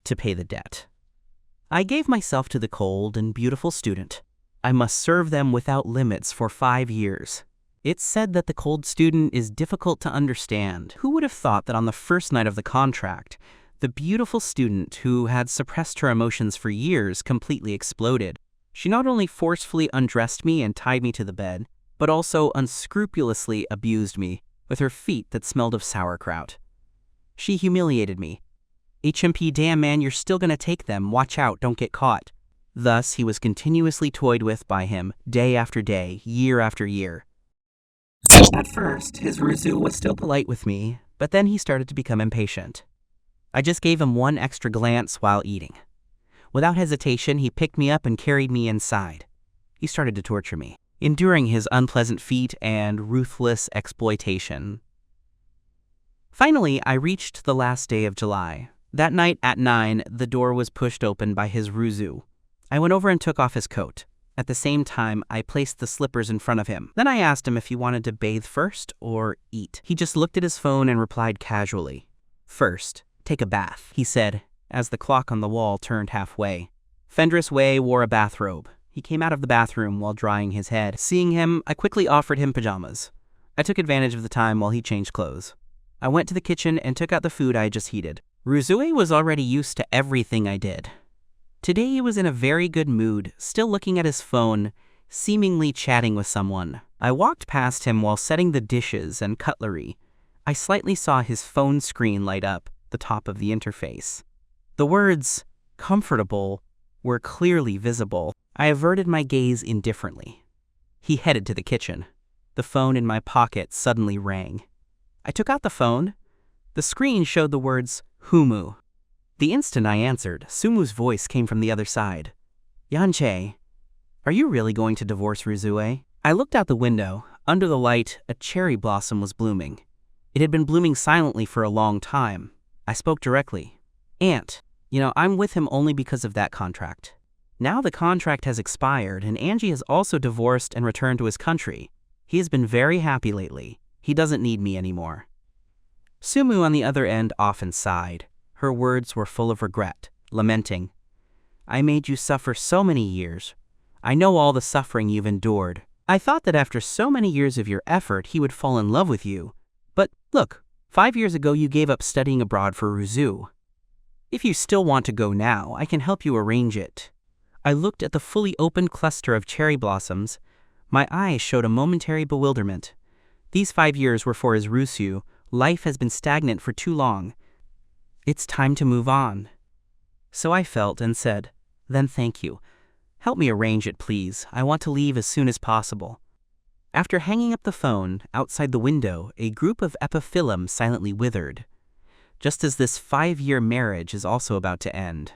to pay the debt. I gave myself to the cold and beautiful student. I must serve them without limits for 5 years. It's said that the cold student is difficult to understand. Who would have thought that on the first night of the contract, the beautiful student who had suppressed her emotions for years completely exploded? She not only forcefully undressed me and tied me to the bed, but also unscrupulously abused me with her feet that smelled of sauerkraut. She humiliated me. "HMP, damn man, you're still gonna take them. Watch out, don't get caught." Thus, he was continuously toyed with by him, day after day, year after year. At first, his Ruzu was still polite with me, but then he started to become impatient. I just gave him one extra glance while eating. Without hesitation, he picked me up and carried me inside. He started to torture me, enduring his unpleasant feat and ruthless exploitation. Finally, I reached the last day of July. That night at 9, the door was pushed open by his Ruzu. I went over and took off his coat. At the same time, I placed the slippers in front of him. Then I asked him if he wanted to bathe first or eat. He just looked at his phone and replied casually, "First, take a bath," he said, as the clock on the wall turned halfway. Fenris Wei wore a bathrobe. He came out of the bathroom while drying his head. Seeing him, I quickly offered him pajamas. I took advantage of the time while he changed clothes. I went to the kitchen and took out the food I had just heated. Ruzue was already used to everything I did. Today he was in a very good mood, still looking at his phone, seemingly chatting with someone. I walked past him while setting the dishes and cutlery. I slightly saw his phone screen light up, the top of the interface. The words, "comfortable," were clearly visible. I averted my gaze indifferently. He headed to the kitchen. The phone in my pocket suddenly rang. I took out the phone. The screen showed the words, "Humu." The instant I answered, Sumu's voice came from the other side. "Yanche, are you really going to divorce Ruzue?" I looked out the window. Under the light, a cherry blossom was blooming. It had been blooming silently for a long time. I spoke directly. "Aunt, I'm with him only because of that contract. Now the contract has expired, and Angie has also divorced and returned to his country. He has been very happy lately. He doesn't need me anymore." Sumu on the other end often sighed. Her words were full of regret, lamenting. "I made you suffer so many years. I know all the suffering you've endured. I thought that after so many years of your effort, he would fall in love with you. But look, 5 years ago you gave up studying abroad for Ruzu. If you still want to go now, I can help you arrange it." I looked at the fully opened cluster of cherry blossoms. My eyes showed a momentary bewilderment. These 5 years were for his Rusu. Life has been stagnant for too long. It's time to move on. So I felt and said, "Then thank you. Help me arrange it, please. I want to leave as soon as possible." After hanging up the phone, outside the window, a group of epiphyllum silently withered, just as this 5-year marriage is also about to end.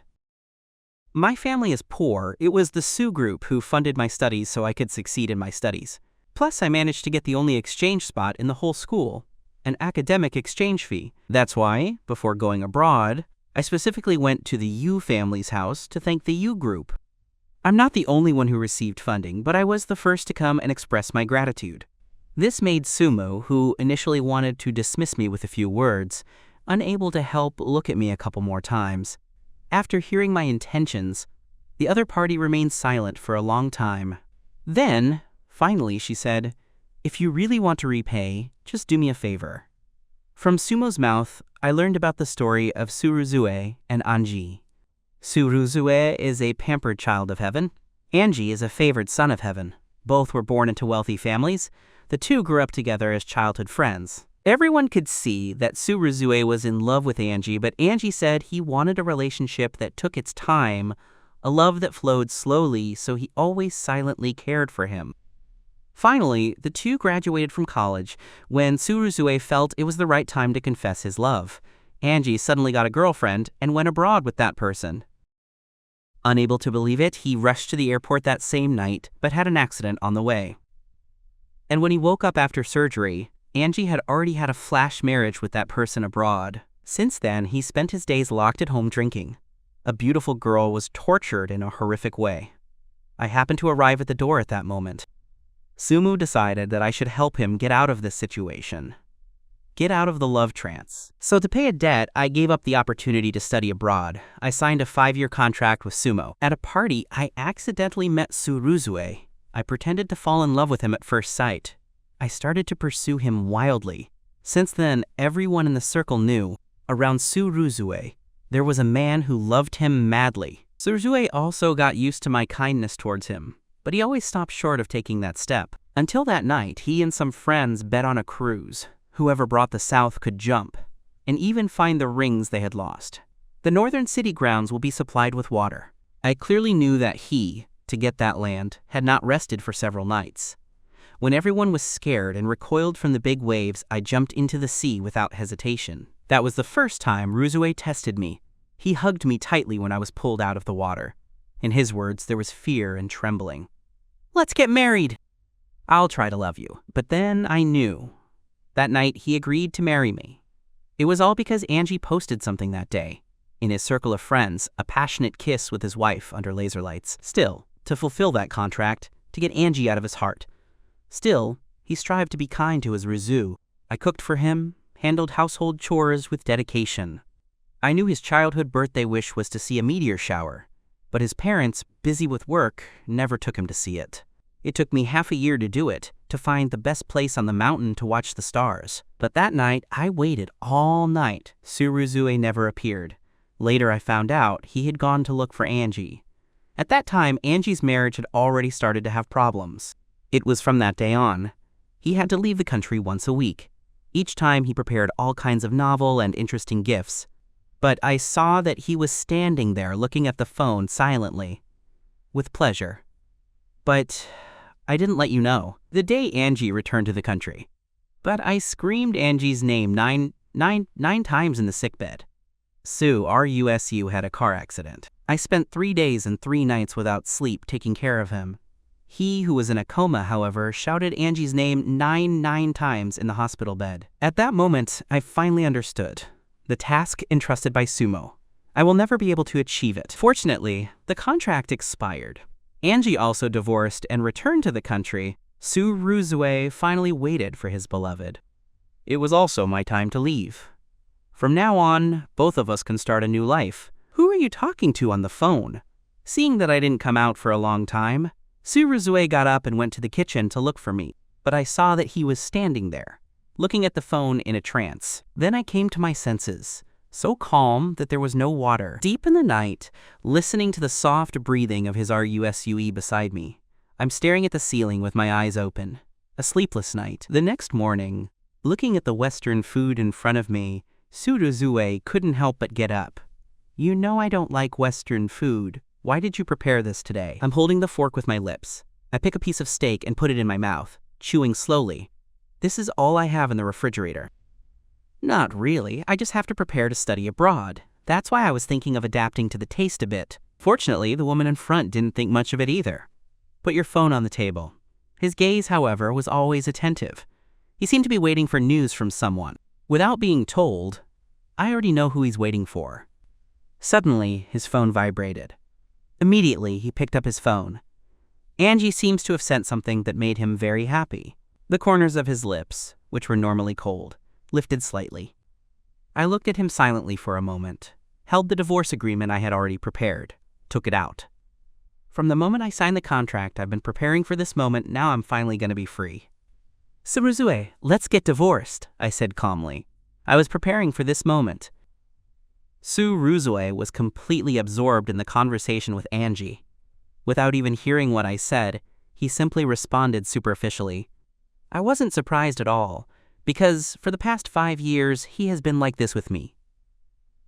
My family is poor. It was the Su group who funded my studies so I could succeed in my studies. Plus, I managed to get the only exchange spot in the whole school, an academic exchange fee. That's why, before going abroad, I specifically went to the Yu family's house to thank the Yu group. I'm not the only one who received funding, but I was the first to come and express my gratitude. This made Sumo, who initially wanted to dismiss me with a few words, unable to help look at me a couple more times. After hearing my intentions, the other party remained silent for a long time. Then, finally, she said, "If you really want to repay, just do me a favor." From Sumo's mouth, I learned about the story of Suruzue and Angie. Suruzue is a pampered child of heaven. Angie is a favored son of heaven. Both were born into wealthy families. The two grew up together as childhood friends. Everyone could see that Suruzue was in love with Angie, but Angie said he wanted a relationship that took its time, a love that flowed slowly, so he always silently cared for him. Finally, the two graduated from college when Suruzue felt it was the right time to confess his love. Angie suddenly got a girlfriend and went abroad with that person. Unable to believe it, he rushed to the airport that same night, but had an accident on the way. And when he woke up after surgery, Angie had already had a flash marriage with that person abroad. Since then, he spent his days locked at home drinking. A beautiful girl was tortured in a horrific way. I happened to arrive at the door at that moment. Sumu decided that I should help him get out of this situation. Get out of the love trance. So to pay a debt, I gave up the opportunity to study abroad. I signed a 5-year contract with Sumo. At a party, I accidentally met Suruzue. I pretended to fall in love with him at first sight. I started to pursue him wildly. Since then, everyone in the circle knew, around Suruzue, there was a man who loved him madly. Suruzue also got used to my kindness towards him, but he always stopped short of taking that step. Until that night, he and some friends bet on a cruise. Whoever brought the south could jump, and even find the rings they had lost. The northern city grounds will be supplied with water. I clearly knew that he, to get that land, had not rested for several nights. When everyone was scared and recoiled from the big waves, I jumped into the sea without hesitation. That was the first time Ruzue tested me. He hugged me tightly when I was pulled out of the water. In his words, there was fear and trembling. "Let's get married." "I'll try to love you." But then I knew. That night, he agreed to marry me. It was all because Angie posted something that day. In his circle of friends, a passionate kiss with his wife under laser lights. Still, to fulfill that contract, to get Angie out of his heart. Still, he strived to be kind to his Rizu. I cooked for him, handled household chores with dedication. I knew his childhood birthday wish was to see a meteor shower, but his parents, busy with work, never took him to see it. It took me half a year to do it, to find the best place on the mountain to watch the stars. But that night, I waited all night. Suruzue never appeared. Later, I found out he had gone to look for Angie. At that time, Angie's marriage had already started to have problems. It was from that day on. He had to leave the country once a week. Each time, he prepared all kinds of novel and interesting gifts. But I saw that he was standing there looking at the phone silently, with pleasure. But I didn't let you know. The day Angie returned to the country. But I screamed Angie's name nine times in the sickbed. RUSU had a car accident. I spent 3 days and 3 nights without sleep taking care of him. He, who was in a coma, however, shouted Angie's name 9 times in the hospital bed. At that moment, I finally understood. The task entrusted by Sumo. I will never be able to achieve it. Fortunately, the contract expired. Angie also divorced and returned to the country. Suruzue finally waited for his beloved. It was also my time to leave. From now on, both of us can start a new life. Who are you talking to on the phone? Seeing that I didn't come out for a long time, Suruzue got up and went to the kitchen to look for me, but I saw that he was standing there, looking at the phone in a trance. Then I came to my senses. So calm that there was no water. Deep in the night, listening to the soft breathing of his RUSUE beside me. I'm staring at the ceiling with my eyes open. A sleepless night. The next morning, looking at the Western food in front of me, Suruzue couldn't help but get up. "You know I don't like Western food. Why did you prepare this today?" I'm holding the fork with my lips. I pick a piece of steak and put it in my mouth, chewing slowly. This is all I have in the refrigerator. "Not really. I just have to prepare to study abroad. That's why I was thinking of adapting to the taste a bit." Fortunately, the woman in front didn't think much of it either. "Put your phone on the table." His gaze, however, was always attentive. He seemed to be waiting for news from someone. Without being told, I already know who he's waiting for. Suddenly, his phone vibrated. Immediately, he picked up his phone. Angie seems to have sent something that made him very happy. The corners of his lips, which were normally cold, lifted slightly. I looked at him silently for a moment, held the divorce agreement I had already prepared, took it out. From the moment I signed the contract, I've been preparing for this moment. Now I'm finally going to be free. "Suruzue, let's get divorced," I said calmly. I was preparing for this moment. Suruzue was completely absorbed in the conversation with Angie. Without even hearing what I said, he simply responded superficially. I wasn't surprised at all, because for the past 5 years, he has been like this with me.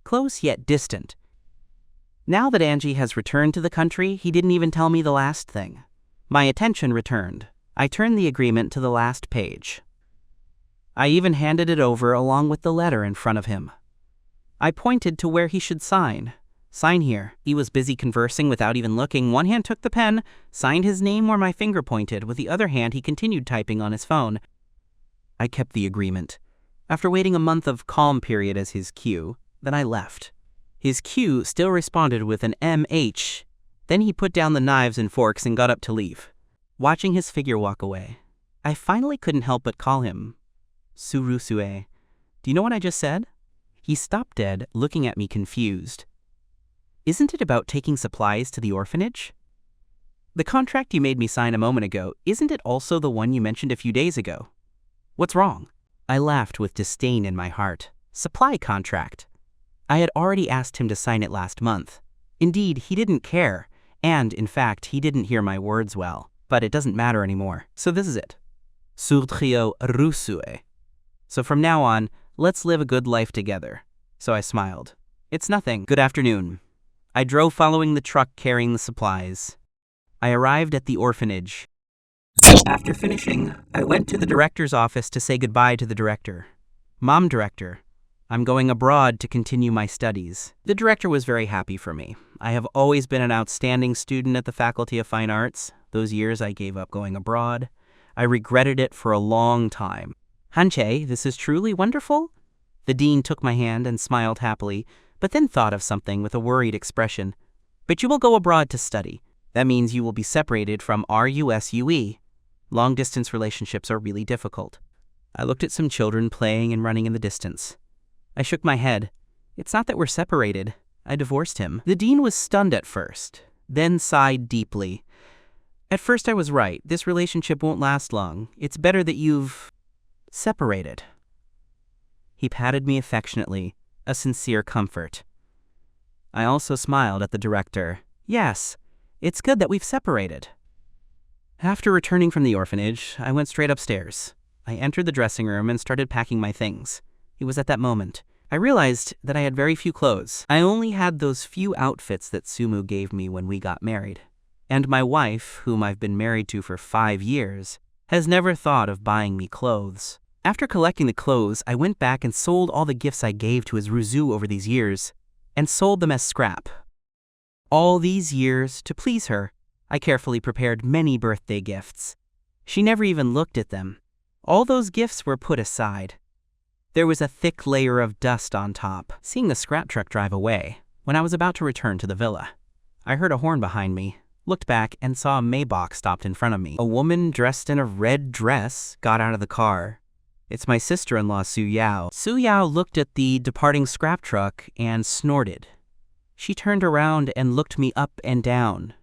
Close yet distant. Now that Angie has returned to the country, he didn't even tell me the last thing. My attention returned. I turned the agreement to the last page. I even handed it over along with the letter in front of him. I pointed to where he should sign. "Sign here." He was busy conversing without even looking. One hand took the pen, signed his name where my finger pointed. With the other hand, he continued typing on his phone. I kept the agreement. After waiting a month of calm period as his cue, then I left. His cue still responded with an MH. Then he put down the knives and forks and got up to leave. Watching his figure walk away, I finally couldn't help but call him Suruzue. Do you know what I just said? He stopped dead, looking at me confused. Isn't it about taking supplies to the orphanage? The contract you made me sign a moment ago, isn't it also the one you mentioned a few days ago? What's wrong? I laughed with disdain in my heart. Supply contract. I had already asked him to sign it last month. Indeed, he didn't care, and, in fact, he didn't hear my words well. But it doesn't matter anymore. So this is it. Surtrio rusue. So from now on, let's live a good life together. So I smiled. It's nothing. Good afternoon. I drove following the truck carrying the supplies. I arrived at the orphanage. After finishing, I went to the director's office to say goodbye to the director. Mom director, I'm going abroad to continue my studies. The director was very happy for me. I have always been an outstanding student at the Faculty of Fine Arts. Those years I gave up going abroad. I regretted it for a long time. Hanche, this is truly wonderful. The dean took my hand and smiled happily, but then thought of something with a worried expression. But you will go abroad to study. That means you will be separated from RUSUE. Long-distance relationships are really difficult. I looked at some children playing and running in the distance. I shook my head. It's not that we're separated. I divorced him. The dean was stunned at first, then sighed deeply. At first I was right. This relationship won't last long. It's better that you've separated. He patted me affectionately, a sincere comfort. I also smiled at the director. Yes, it's good that we've separated. After returning from the orphanage, I went straight upstairs. I entered the dressing room and started packing my things. It was at that moment I realized that I had very few clothes. I only had those few outfits that Sumu gave me when we got married. And my wife, whom I've been married to for 5 years, has never thought of buying me clothes. After collecting the clothes, I went back and sold all the gifts I gave to his Ruzu over these years, and sold them as scrap. All these years, to please her, I carefully prepared many birthday gifts. She never even looked at them. All those gifts were put aside. There was a thick layer of dust on top. Seeing the scrap truck drive away, when I was about to return to the villa, I heard a horn behind me, looked back, and saw a Maybach stopped in front of me. A woman dressed in a red dress got out of the car. It's my sister-in-law, Su Yao. Su Yao looked at the departing scrap truck and snorted. She turned around and looked me up and down.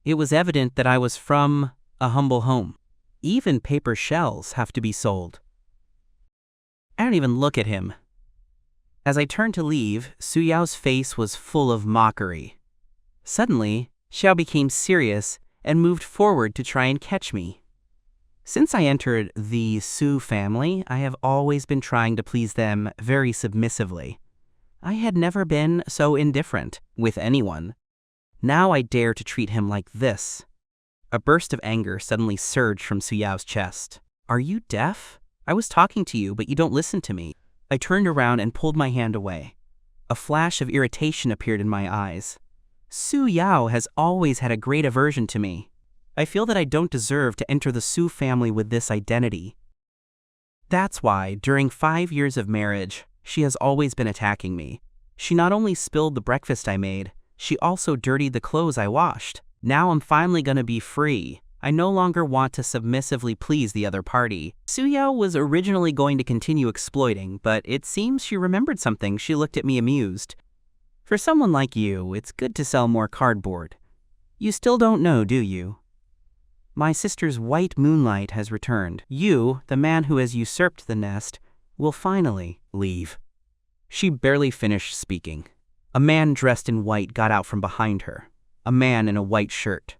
It was evident that I was from a humble home. Even paper shells have to be sold. I don't even look at him. As I turned to leave, Su Yao's face was full of mockery. Suddenly, Xiao became serious and moved forward to try and catch me. Since I entered the Su family, I have always been trying to please them very submissively. I had never been so indifferent with anyone. Now I dare to treat him like this. A burst of anger suddenly surged from Su Yao's chest. Are you deaf? I was talking to you, but you don't listen to me. I turned around and pulled my hand away. A flash of irritation appeared in my eyes. Su Yao has always had a great aversion to me. I feel that I don't deserve to enter the Su family with this identity. That's why, during 5 years of marriage, she has always been attacking me. She not only spilled the breakfast I made, she also dirtied the clothes I washed. Now I'm finally gonna be free. I no longer want to submissively please the other party. Su Yao was originally going to continue exploiting, but it seems she remembered something. She looked at me amused. For someone like you, it's good to sell more cardboard. You still don't know, do you? My sister's white moonlight has returned. You, the man who has usurped the nest, will finally leave. She barely finished speaking. A man dressed in white got out from behind her. A man in a white shirt.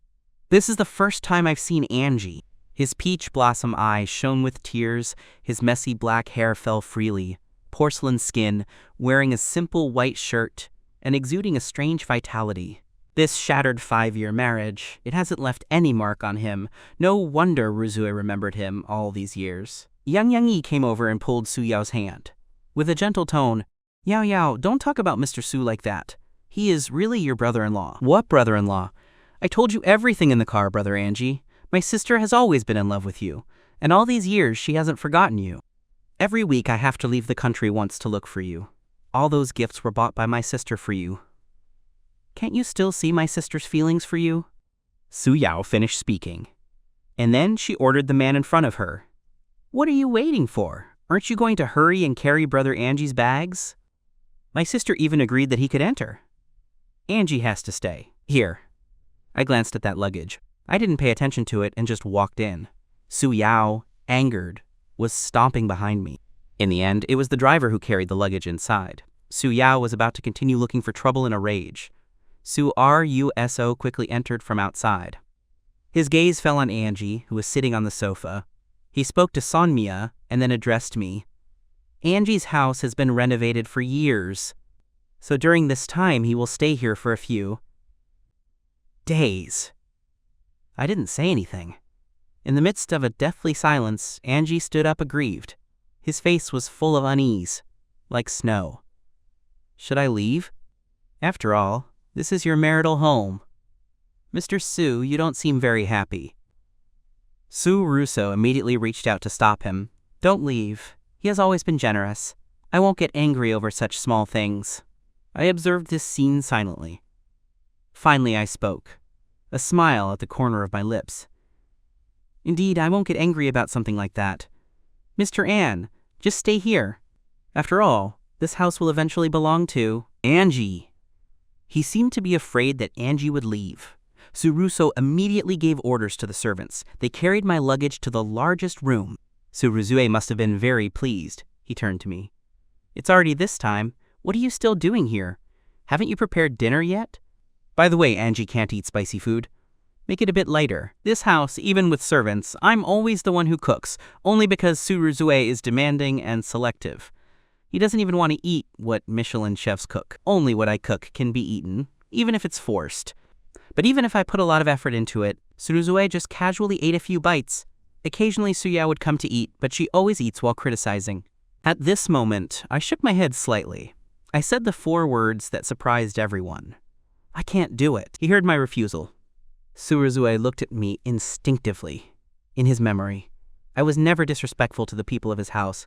This is the first time I've seen Angie. His peach blossom eyes shone with tears, his messy black hair fell freely, porcelain skin, wearing a simple white shirt, and exuding a strange vitality. This shattered 5-year marriage, it hasn't left any mark on him. No wonder Ruzue remembered him all these years. Yang Yi came over and pulled Su Yao's hand. With a gentle tone, Yao Yao, don't talk about Mr. Su like that. He is really your brother-in-law. What brother-in-law? I told you everything in the car, Brother Angie. My sister has always been in love with you, and all these years she hasn't forgotten you. Every week I have to leave the country once to look for you. All those gifts were bought by my sister for you. Can't you still see my sister's feelings for you? Su Yao finished speaking. And then she ordered the man in front of her. What are you waiting for? Aren't you going to hurry and carry Brother Angie's bags? My sister even agreed that he could enter. Angie has to stay. Here. I glanced at that luggage. I didn't pay attention to it and just walked in. Su Yao, angered, was stomping behind me. In the end, it was the driver who carried the luggage inside. Su Yao was about to continue looking for trouble in a rage. Su Ruso quickly entered from outside. His gaze fell on Angie, who was sitting on the sofa. He spoke to Sonmia and then addressed me. Angie's house has been renovated for years, so during this time he will stay here for a few days. I didn't say anything. In the midst of a deathly silence, Angie stood up aggrieved. His face was full of unease, like snow. Should I leave? After all, this is your marital home. Mr. Su, you don't seem very happy. Su Ruso immediately reached out to stop him. Don't leave. He has always been generous. I won't get angry over such small things. I observed this scene silently. Finally, I spoke, a smile at the corner of my lips. Indeed, I won't get angry about something like that. Mr. An, just stay here. After all, this house will eventually belong to Angie. He seemed to be afraid that Angie would leave. Suruso immediately gave orders to the servants. They carried my luggage to the largest room. Suruzue must have been very pleased. He turned to me. It's already this time. What are you still doing here? Haven't you prepared dinner yet? By the way, Angie can't eat spicy food. Make it a bit lighter. This house, even with servants, I'm always the one who cooks, only because Suruzue is demanding and selective. He doesn't even want to eat what Michelin chefs cook. Only what I cook can be eaten, even if it's forced. But even if I put a lot of effort into it, Suruzue just casually ate a few bites. Occasionally Suya would come to eat, but she always eats while criticizing. At this moment, I shook my head slightly. I said the 4 words that surprised everyone. I can't do it. He heard my refusal. Suruzue looked at me instinctively. In his memory, I was never disrespectful to the people of his house.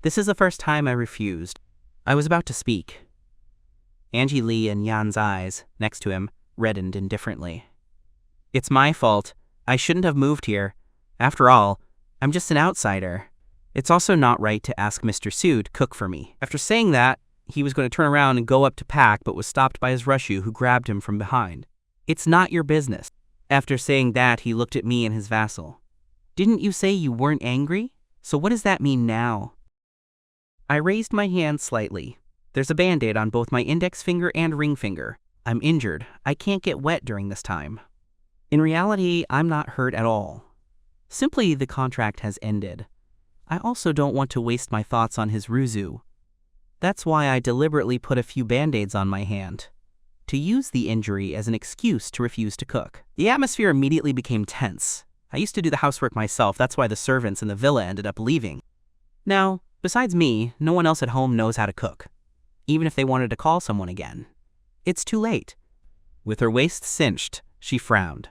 This is the first time I refused. I was about to speak. Angie Lee and Yan's eyes, next to him, reddened indifferently. It's my fault. I shouldn't have moved here. After all, I'm just an outsider. It's also not right to ask Mr. Su to cook for me. After saying that, he was going to turn around and go up to Pact, but was stopped by his Rushu, who grabbed him from behind. It's not your business. After saying that, he looked at me and his vassal. Didn't you say you weren't angry? So what does that mean now? I raised my hand slightly. There's a band-aid on both my index finger and ring finger. I'm injured. I can't get wet during this time. In reality, I'm not hurt at all. Simply, the contract has ended. I also don't want to waste my thoughts on his Ruzu. That's why I deliberately put a few band-aids on my hand, to use the injury as an excuse to refuse to cook. The atmosphere immediately became tense. I used to do the housework myself, that's why the servants in the villa ended up leaving. Now, besides me, no one else at home knows how to cook, even if they wanted to call someone again. It's too late. With her waist cinched, she frowned.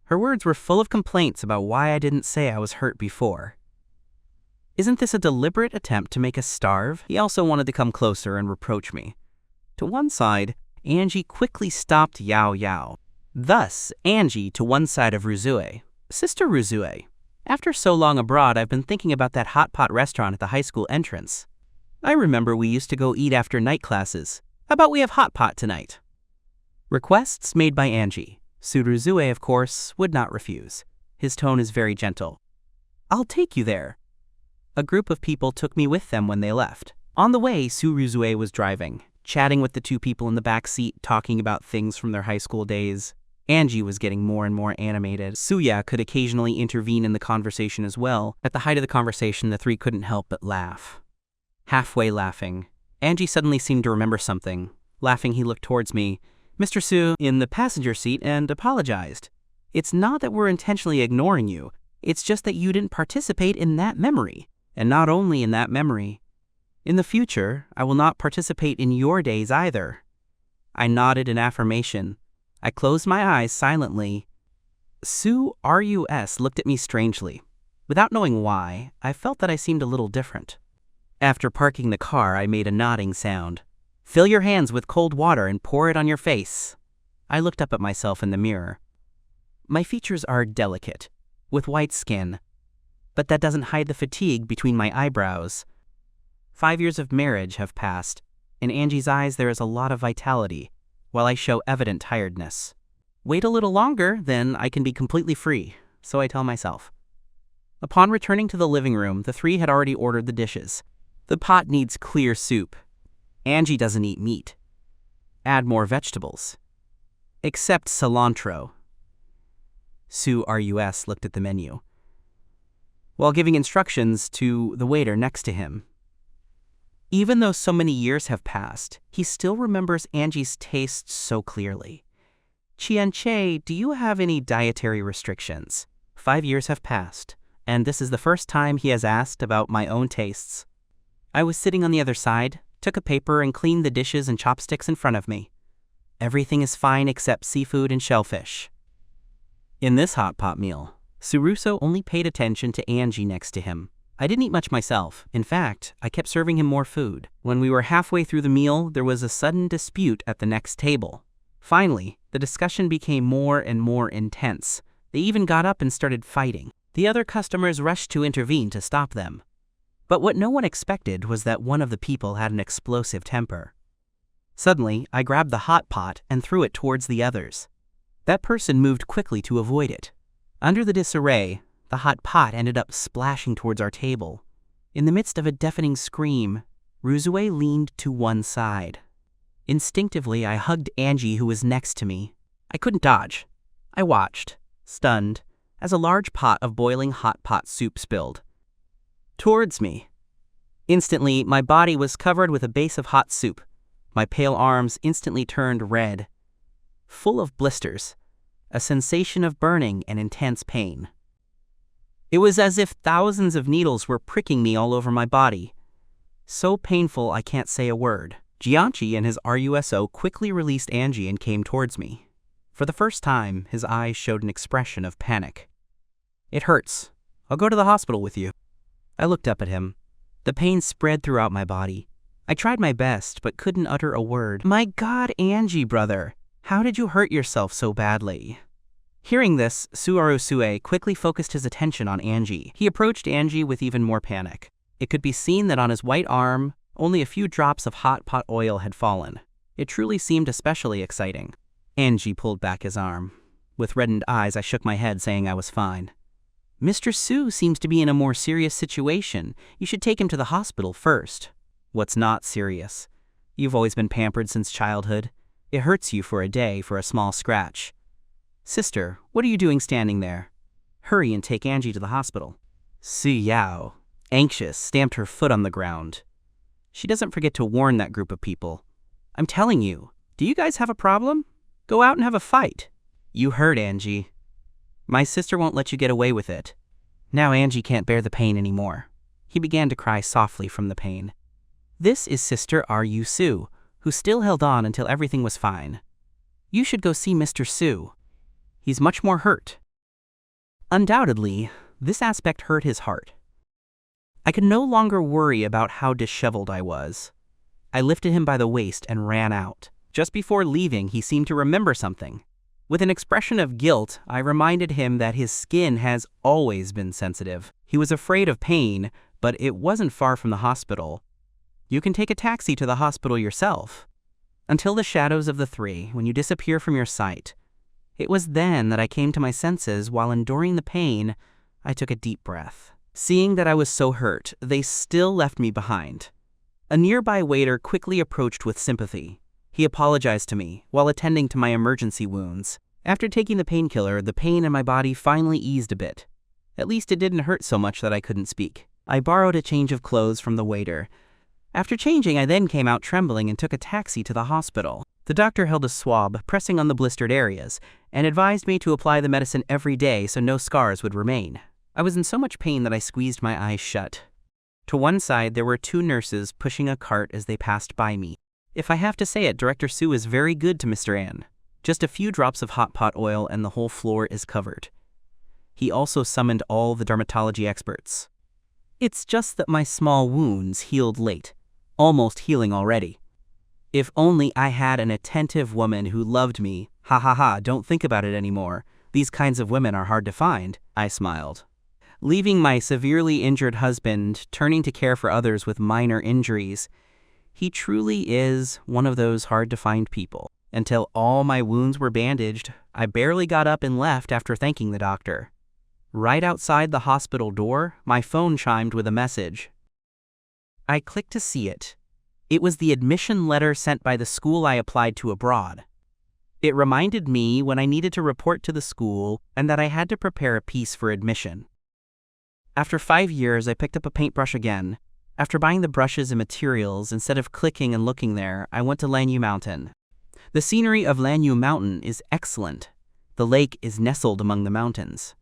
Her words were full of complaints about why I didn't say I was hurt before. Isn't this a deliberate attempt to make us starve? He also wanted to come closer and reproach me. To one side, Angie quickly stopped Yao Yao. Thus, Angie to one side of Ruzue. Sister Ruzue, after so long abroad, I've been thinking about that hot pot restaurant at the high school entrance. I remember we used to go eat after night classes. How about we have hot pot tonight? Requests made by Angie. Suruzue, of course, would not refuse. His tone is very gentle. I'll take you there. A group of people took me with them when they left. On the way, Suruzue was driving, chatting with the 2 people in the back seat, talking about things from their high school days. Angie was getting more and more animated. Suya could occasionally intervene in the conversation as well. At the height of the conversation, the 3 couldn't help but laugh. Halfway laughing, Angie suddenly seemed to remember something. Laughing, he looked towards me, Mr. Su, in the passenger seat, and apologized. It's not that we're intentionally ignoring you. It's just that you didn't participate in that memory. And not only in that memory. In the future, I will not participate in your days either. I nodded in affirmation. I closed my eyes silently. Su Rus looked at me strangely. Without knowing why, I felt that I seemed a little different. After parking the car, I made a nodding sound. Fill your hands with cold water and pour it on your face. I looked up at myself in the mirror. My features are delicate, with white skin. but that doesn't hide the fatigue between my eyebrows. 5 years of marriage have passed. In Angie's eyes there is a lot of vitality, while I show evident tiredness. Wait a little longer, then I can be completely free, so I tell myself. Upon returning to the living room, the three had already ordered the dishes. The pot needs clear soup. Angie doesn't eat meat. Add more vegetables. Except cilantro. Sue R.U.S. looked at the menu, while giving instructions to the waiter next to him. Even though so many years have passed, he still remembers Angie's taste so clearly. Qianche, do you have any dietary restrictions? 5 years have passed, and this is the first time he has asked about my own tastes. I was sitting on the other side, took a paper and cleaned the dishes and chopsticks in front of me. Everything is fine except seafood and shellfish. In this hot pot meal, Suruso only paid attention to Angie next to him. I didn't eat much myself. In fact, I kept serving him more food. When we were halfway through the meal, there was a sudden dispute at the next table. Finally, the discussion became more and more intense. They even got up and started fighting. The other customers rushed to intervene to stop them. But what no one expected was that one of the people had an explosive temper. Suddenly, I grabbed the hot pot and threw it towards the others. That person moved quickly to avoid it. Under the disarray, the hot pot ended up splashing towards our table. In the midst of a deafening scream, Rusue leaned to one side. Instinctively, I hugged Angie, who was next to me. I couldn't dodge. I watched, stunned, as a large pot of boiling hot pot soup spilled towards me. Instantly, my body was covered with a base of hot soup. My pale arms instantly turned red, full of blisters, a sensation of burning and intense pain. It was as if thousands of needles were pricking me all over my body. So painful I can't say a word. Jianchi and his RUSO quickly released Angie and came towards me. For the first time, his eyes showed an expression of panic. It hurts. I'll go to the hospital with you. I looked up at him. The pain spread throughout my body. I tried my best, but couldn't utter a word. My God, Angie, brother. How did you hurt yourself so badly? Hearing this, Suarosue quickly focused his attention on Angie. He approached Angie with even more panic. It could be seen that on his white arm, only a few drops of hot pot oil had fallen. It truly seemed especially exciting. Angie pulled back his arm. With reddened eyes, I shook my head, saying I was fine. Mr. Su seems to be in a more serious situation. You should take him to the hospital first. What's not serious? You've always been pampered since childhood. It hurts you for a day for a small scratch. Sister, what are you doing standing there? Hurry and take Angie to the hospital. Su Yao, anxious, stamped her foot on the ground. She doesn't forget to warn that group of people. I'm telling you, do you guys have a problem? Go out and have a fight. You heard, Angie. My sister won't let you get away with it. Now Angie can't bear the pain anymore. He began to cry softly from the pain. This is Sister R.U. Su, who still held on until everything was fine. You should go see Mr. Su. He's much more hurt. Undoubtedly, this aspect hurt his heart. I could no longer worry about how disheveled I was. I lifted him by the waist and ran out. Just before leaving, he seemed to remember something. With an expression of guilt, I reminded him that his skin has always been sensitive. He was afraid of pain, but it wasn't far from the hospital. You can take a taxi to the hospital yourself. Until the shadows of the three, when you disappear from your sight. It was then that I came to my senses. While enduring the pain, I took a deep breath. Seeing that I was so hurt, they still left me behind. A nearby waiter quickly approached with sympathy. He apologized to me while attending to my emergency wounds. After taking the painkiller, the pain in my body finally eased a bit. At least it didn't hurt so much that I couldn't speak. I borrowed a change of clothes from the waiter. After changing, I then came out trembling and took a taxi to the hospital. The doctor held a swab, pressing on the blistered areas, and advised me to apply the medicine every day so no scars would remain. I was in so much pain that I squeezed my eyes shut. To one side, there were 2 nurses pushing a cart as they passed by me. If I have to say it, Director Su is very good to Mr. An. Just a few drops of hot pot oil and the whole floor is covered. He also summoned all the dermatology experts. It's just that my small wounds healed late, almost healing already. If only I had an attentive woman who loved me. Ha ha ha, don't think about it anymore. These kinds of women are hard to find. I smiled. leaving my severely injured husband, turning to care for others with minor injuries. He truly is one of those hard-to-find people. Until all my wounds were bandaged, I barely got up and left after thanking the doctor. Right outside the hospital door, my phone chimed with a message. I clicked to see it. It was the admission letter sent by the school I applied to abroad. It reminded me when I needed to report to the school and that I had to prepare a piece for admission. After 5 years, I picked up a paintbrush again. After buying the brushes and materials, instead of clicking and looking there, I went to Lanyu Mountain. The scenery of Lanyu Mountain is excellent. The lake is nestled among the mountains.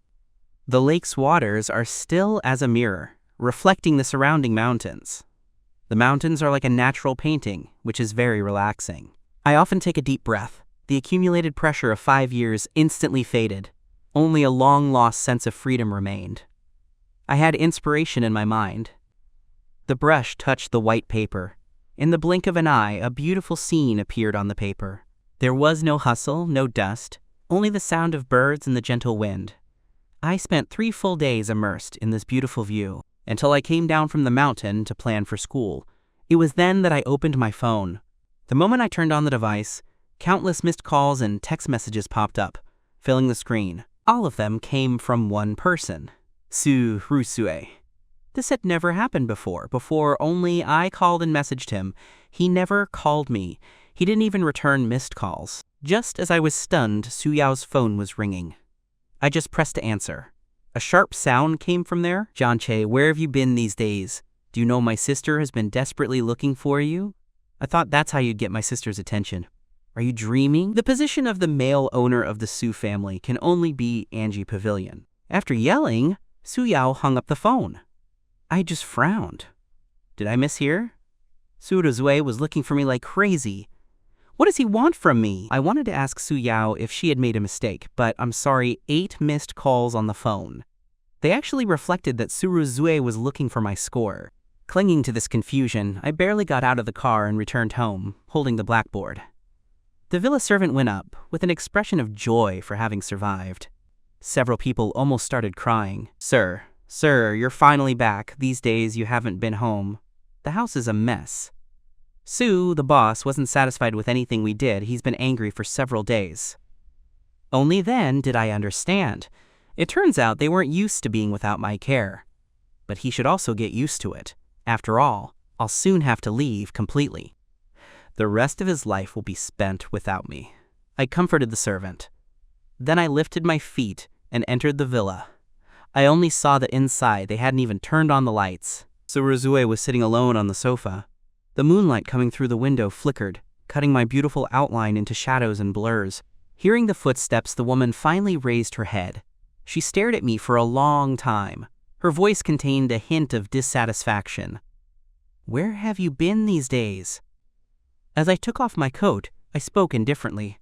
The lake's waters are still as a mirror, reflecting the surrounding mountains. The mountains are like a natural painting, which is very relaxing. I often take a deep breath. The accumulated pressure of 5 years instantly faded. Only a long-lost sense of freedom remained. I had inspiration in my mind. The brush touched the white paper. In the blink of an eye, a beautiful scene appeared on the paper. There was no hustle, no dust, only the sound of birds and the gentle wind. I spent 3 full days immersed in this beautiful view, until I came down from the mountain to plan for school. It was then that I opened my phone. The moment I turned on the device, countless missed calls and text messages popped up, filling the screen. All of them came from one person, Su Rusue. This had never happened before only I called and messaged him. He never called me. He didn't even return missed calls. Just as I was stunned, Su Yao's phone was ringing. I just pressed to answer. A sharp sound came from there. Janche, where have you been these days? Do you know my sister has been desperately looking for you? I thought that's how you'd get my sister's attention. Are you dreaming? The position of the male owner of the Su family can only be Angie Pavilion. After yelling, Su Yao hung up the phone. I just frowned. Did I mishear? Su Rusue was looking for me like crazy. What does he want from me? I wanted to ask Su Yao if she had made a mistake, but I'm sorry, 8 missed calls on the phone. They actually reflected that Su Rusue was looking for my score. Clinging to this confusion, I barely got out of the car and returned home, holding the blackboard. The villa servant went up, with an expression of joy for having survived. Several people almost started crying. Sir, you're finally back. These days you haven't been home. The house is a mess. Su, the boss, wasn't satisfied with anything we did. He's been angry for several days. Only then did I understand. It turns out they weren't used to being without my care. But he should also get used to it. After all, I'll soon have to leave completely. The rest of his life will be spent without me. I comforted the servant. Then I lifted my feet and entered the villa. I only saw that inside they hadn't even turned on the lights. Su Rusue was sitting alone on the sofa. The moonlight coming through the window flickered, cutting my beautiful outline into shadows and blurs. Hearing the footsteps, the woman finally raised her head. She stared at me for a long time. Her voice contained a hint of dissatisfaction. Where have you been these days? As I took off my coat, I spoke indifferently.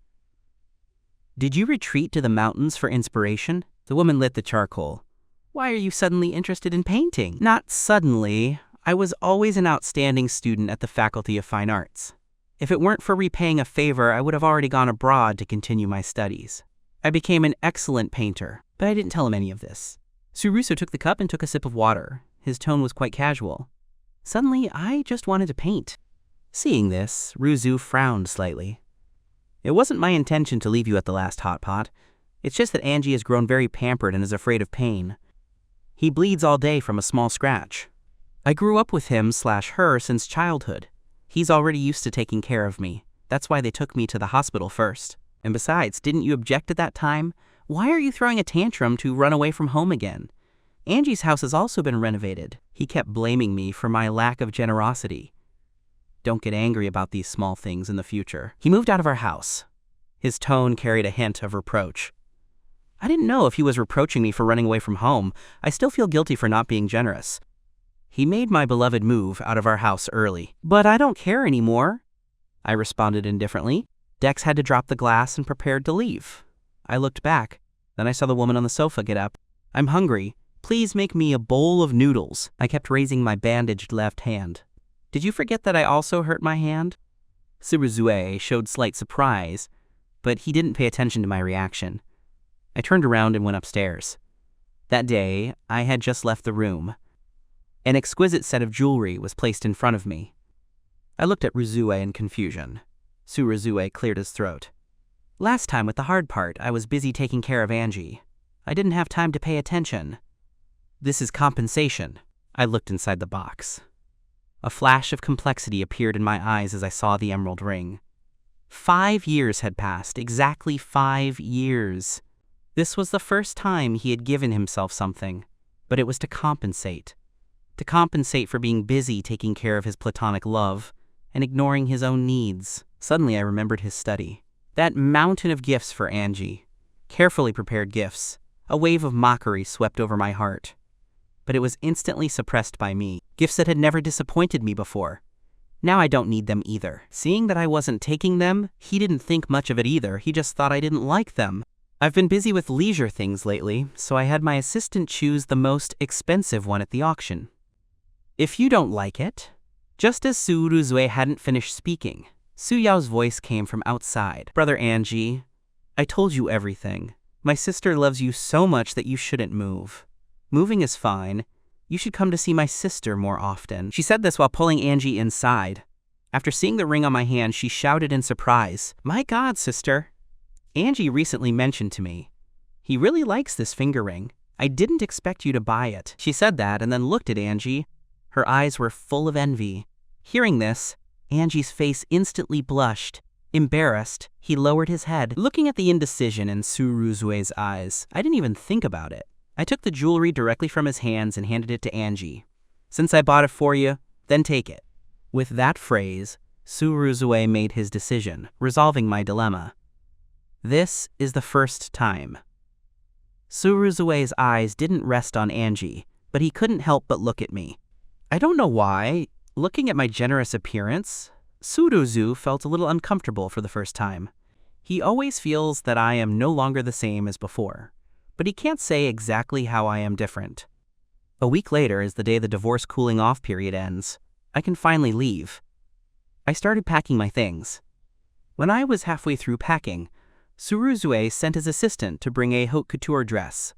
Did you retreat to the mountains for inspiration? The woman lit the charcoal. Why are you suddenly interested in painting? Not suddenly. I was always an outstanding student at the Faculty of Fine Arts. If it weren't for repaying a favor, I would have already gone abroad to continue my studies. I became an excellent painter, but I didn't tell him any of this. Su Rusue took the cup and took a sip of water. His tone was quite casual. Suddenly, I just wanted to paint. Seeing this, Rusue frowned slightly. It wasn't my intention to leave you at the last hot pot. It's just that Angie has grown very pampered and is afraid of pain. He bleeds all day from a small scratch. I grew up with him/her since childhood. He's already used to taking care of me. That's why they took me to the hospital first. And besides, didn't you object at that time? Why are you throwing a tantrum to run away from home again? Angie's house has also been renovated. He kept blaming me for my lack of generosity. Don't get angry about these small things in the future. He moved out of our house. His tone carried a hint of reproach. I didn't know if he was reproaching me for running away from home. I still feel guilty for not being generous. He made my beloved move out of our house early. But I don't care anymore, I responded indifferently. Dex had to drop the glass and prepared to leave. I looked back. Then I saw the woman on the sofa get up. I'm hungry. Please make me a bowl of noodles. I kept raising my bandaged left hand. Did you forget that I also hurt my hand? Su Rusue showed slight surprise, but he didn't pay attention to my reaction. I turned around and went upstairs. That day, I had just left the room. An exquisite set of jewelry was placed in front of me. I looked at Ruzue in confusion. Ruzue cleared his throat. Last time with the hard part, I was busy taking care of Angie. I didn't have time to pay attention. This is compensation. I looked inside the box. A flash of complexity appeared in my eyes as I saw the emerald ring. 5 years had passed, exactly 5 years. This was the first time he had given himself something, but it was to compensate. To compensate for being busy taking care of his platonic love and ignoring his own needs. Suddenly I remembered his study. That mountain of gifts for Angie. Carefully prepared gifts. A wave of mockery swept over my heart. But it was instantly suppressed by me. Gifts that had never disappointed me before. Now I don't need them either. Seeing that I wasn't taking them, he didn't think much of it either. He just thought I didn't like them. I've been busy with leisure things lately, so I had my assistant choose the most expensive one at the auction. If you don't like it... Just as Ruzue hadn't finished speaking, Yao's voice came from outside. Brother Angie, I told you everything. My sister loves you so much that you shouldn't move. Moving is fine. You should come to see my sister more often. She said this while pulling Angie inside. After seeing the ring on my hand, she shouted in surprise, "My God, sister! Angie recently mentioned to me. He really likes this finger ring. I didn't expect you to buy it." She said that and then looked at Angie. Her eyes were full of envy. Hearing this, Angie's face instantly blushed. Embarrassed, he lowered his head. Looking at the indecision in Ruzue's eyes, I didn't even think about it. I took the jewelry directly from his hands and handed it to Angie. "Since I bought it for you, then take it." With that phrase, Ruzue made his decision, resolving my dilemma. This is the first time. Ruzue's eyes didn't rest on Angie, but he couldn't help but look at me. I don't know why. Looking at my generous appearance, Ruzu felt a little uncomfortable for the first time. He always feels that I am no longer the same as before, but he can't say exactly how I am different. A week later is the day the divorce cooling-off period ends. I can finally leave. I started packing my things. When I was halfway through packing, Ruzue sent his assistant to bring a haute couture dress.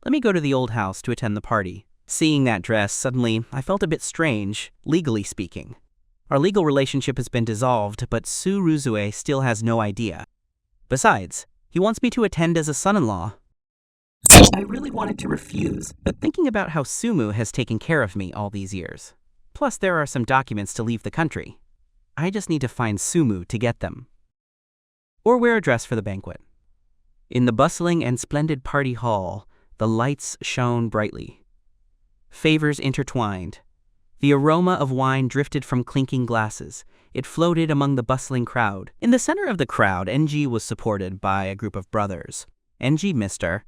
Let me go to the old house to attend the party. Seeing that dress, suddenly, I felt a bit strange, legally speaking. Our legal relationship has been dissolved, but Ruzue still has no idea. Besides, he wants me to attend as a son-in-law. I really wanted to refuse, but thinking about how Sumu has taken care of me all these years. Plus, there are some documents to leave the country. I just need to find Sumu to get them. Or wear a dress for the banquet. In the bustling and splendid party hall, the lights shone brightly. Favors intertwined. The aroma of wine drifted from clinking glasses. It floated among the bustling crowd. In the center of the crowd, Angie was supported by a group of brothers. Angie, mister.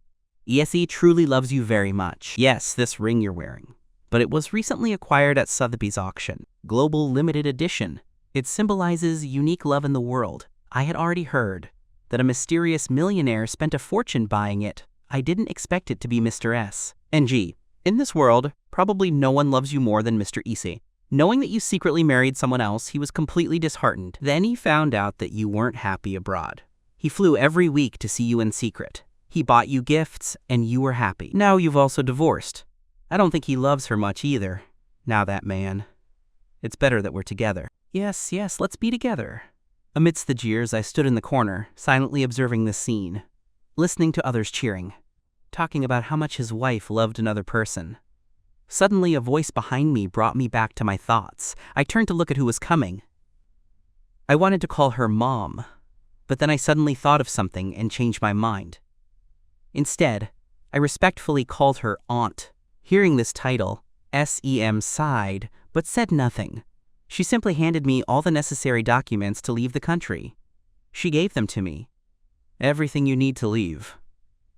ESE truly loves you very much. Yes, this ring you're wearing. But it was recently acquired at Sotheby's auction. Global limited edition. It symbolizes unique love in the world. I had already heard that a mysterious millionaire spent a fortune buying it. I didn't expect it to be Mr. S. Angie. In this world, probably no one loves you more than Mr. Ise. Knowing that you secretly married someone else, he was completely disheartened. Then he found out that you weren't happy abroad. He flew every week to see you in secret. He bought you gifts, and you were happy. Now you've also divorced. I don't think he loves her much either. Now that man. It's better that we're together. Yes, let's be together. Amidst the jeers, I stood in the corner, silently observing this scene, listening to others cheering, talking about how much his wife loved another person. Suddenly, a voice behind me brought me back to my thoughts. I turned to look at who was coming. I wanted to call her Mom, but then I suddenly thought of something and changed my mind. Instead, I respectfully called her Aunt. Hearing this title, Sem sighed, but said nothing. She simply handed me all the necessary documents to leave the country. She gave them to me. Everything you need to leave.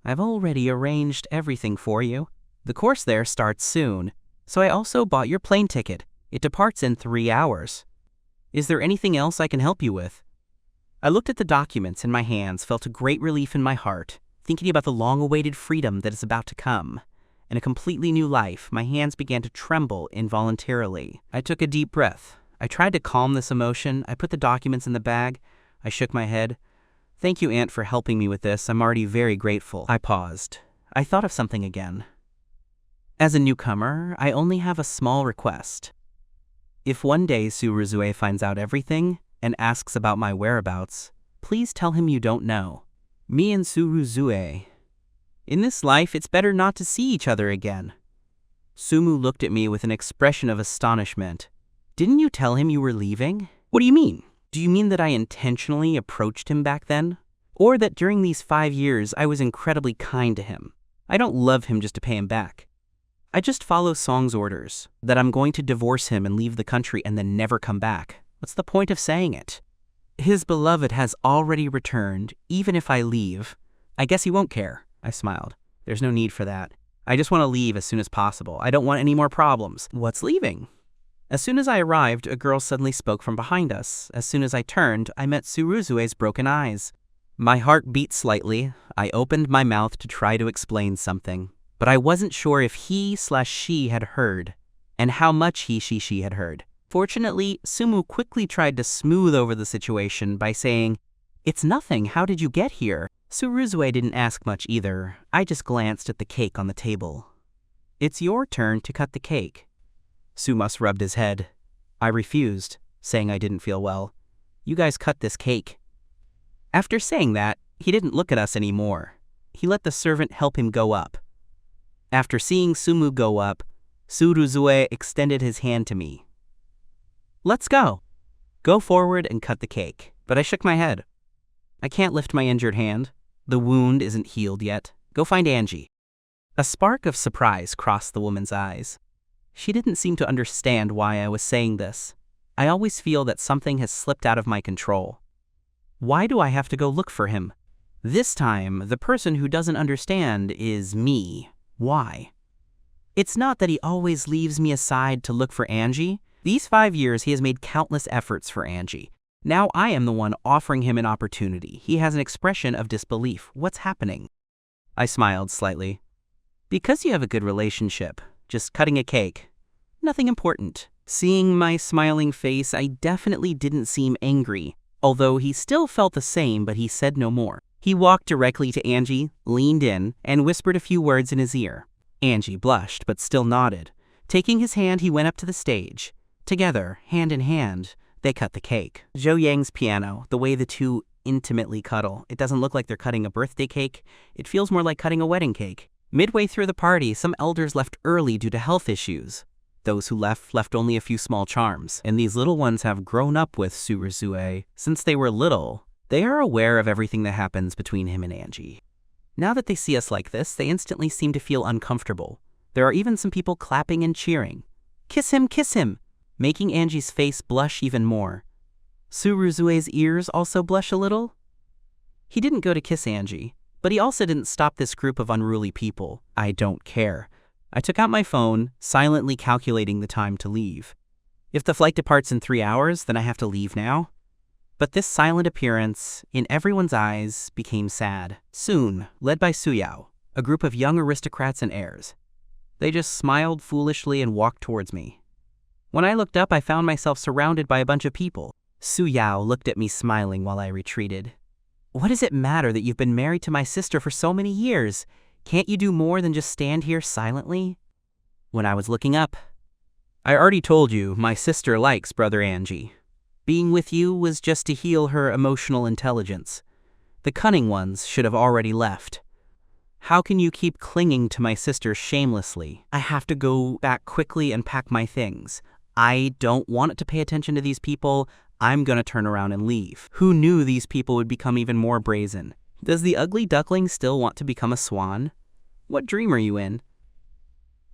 I've already arranged everything for you. The course there starts soon, so I also bought your plane ticket. It departs in 3 hours. Is there anything else I can help you with? I looked at the documents in my hands, felt a great relief in my heart, thinking about the long-awaited freedom that is about to come. In a completely new life, my hands began to tremble involuntarily. I took a deep breath. I tried to calm this emotion. I put the documents in the bag. I shook my head. Thank you, Aunt, for helping me with this. I'm already very grateful. I paused. I thought of something again. As a newcomer, I only have a small request. If one day Suruzue finds out everything and asks about my whereabouts, please tell him you don't know. Me and Suruzue. In this life, it's better not to see each other again. Sumu looked at me with an expression of astonishment. Didn't you tell him you were leaving? What do you mean? Do you mean that I intentionally approached him back then? Or that during these 5 years I was incredibly kind to him? I don't love him just to pay him back. I just follow Song's orders, that I'm going to divorce him and leave the country and then never come back. What's the point of saying it? His beloved has already returned, even if I leave. I guess he won't care. I smiled. There's no need for that. I just want to leave as soon as possible. I don't want any more problems. What's leaving? As soon as I arrived, a girl suddenly spoke from behind us. As soon as I turned, I met Suruzue's broken eyes. My heart beat slightly. I opened my mouth to try to explain something, but I wasn't sure if he/she had heard, and how much she had heard. Fortunately, Sumu quickly tried to smooth over the situation by saying, "It's nothing, how did you get here?" Suruzue didn't ask much either. I just glanced at the cake on the table. "It's your turn to cut the cake." Sumas rubbed his head. I refused, saying I didn't feel well. "You guys cut this cake." After saying that, he didn't look at us anymore. He let the servant help him go up. After seeing Sumu go up, Suruzue extended his hand to me. "Let's go. Go forward and cut the cake." But I shook my head. "I can't lift my injured hand. The wound isn't healed yet. Go find Angie." A spark of surprise crossed the woman's eyes. She didn't seem to understand why I was saying this. I always feel that something has slipped out of my control. Why do I have to go look for him? This time, the person who doesn't understand is me. Why? It's not that he always leaves me aside to look for Angie. These 5 years, he has made countless efforts for Angie. Now I am the one offering him an opportunity. He has an expression of disbelief. What's happening? I smiled slightly. Because you have a good relationship. Just cutting a cake. Nothing important. Seeing my smiling face, I definitely didn't seem angry, although he still felt the same, but he said no more. He walked directly to Angie, leaned in, and whispered a few words in his ear. Angie blushed, but still nodded. Taking his hand, he went up to the stage. Together, hand in hand, they cut the cake. Zhou Yang's piano, the way the two intimately cuddle. It doesn't look like they're cutting a birthday cake. It feels more like cutting a wedding cake. Midway through the party, some elders left early due to health issues. Those who left only a few small charms, and these little ones have grown up with Suruzue. Since they were little, they are aware of everything that happens between him and Angie. Now that they see us like this, they instantly seem to feel uncomfortable. There are even some people clapping and cheering. "Kiss him, kiss him!" making Angie's face blush even more. Suruzue's ears also blush a little. He didn't go to kiss Angie, but he also didn't stop this group of unruly people. I don't care. I took out my phone, silently calculating the time to leave. If the flight departs in 3 hours, then I have to leave now. But this silent appearance, in everyone's eyes, became sad. Soon, led by Suyao, a group of young aristocrats and heirs. They just smiled foolishly and walked towards me. When I looked up, I found myself surrounded by a bunch of people. Suyao looked at me smiling while I retreated. "What does it matter that you've been married to my sister for so many years? Can't you do more than just stand here silently?" When I was looking up, "I already told you, my sister likes Brother Angie. Being with you was just to heal her emotional intelligence. The cunning ones should have already left. How can you keep clinging to my sister shamelessly? I have to go back quickly and pack my things. I don't want to pay attention to these people. I'm gonna turn around and leave." Who knew these people would become even more brazen? Does the ugly duckling still want to become a swan? What dream are you in?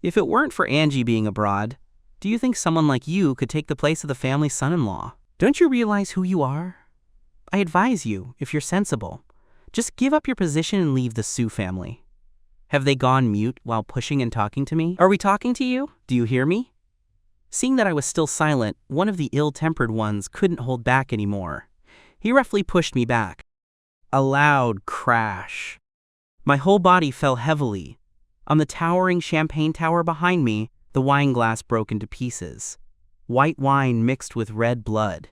If it weren't for Angie being abroad, do you think someone like you could take the place of the family son-in-law? Don't you realize who you are? I advise you, if you're sensible, just give up your position and leave the Su family. Have they gone mute while pushing and talking to me? Are we talking to you? Do you hear me? Seeing that I was still silent, one of the ill-tempered ones couldn't hold back anymore. He roughly pushed me back. A loud crash. My whole body fell heavily. On the towering champagne tower behind me, the wine glass broke into pieces. White wine mixed with red blood.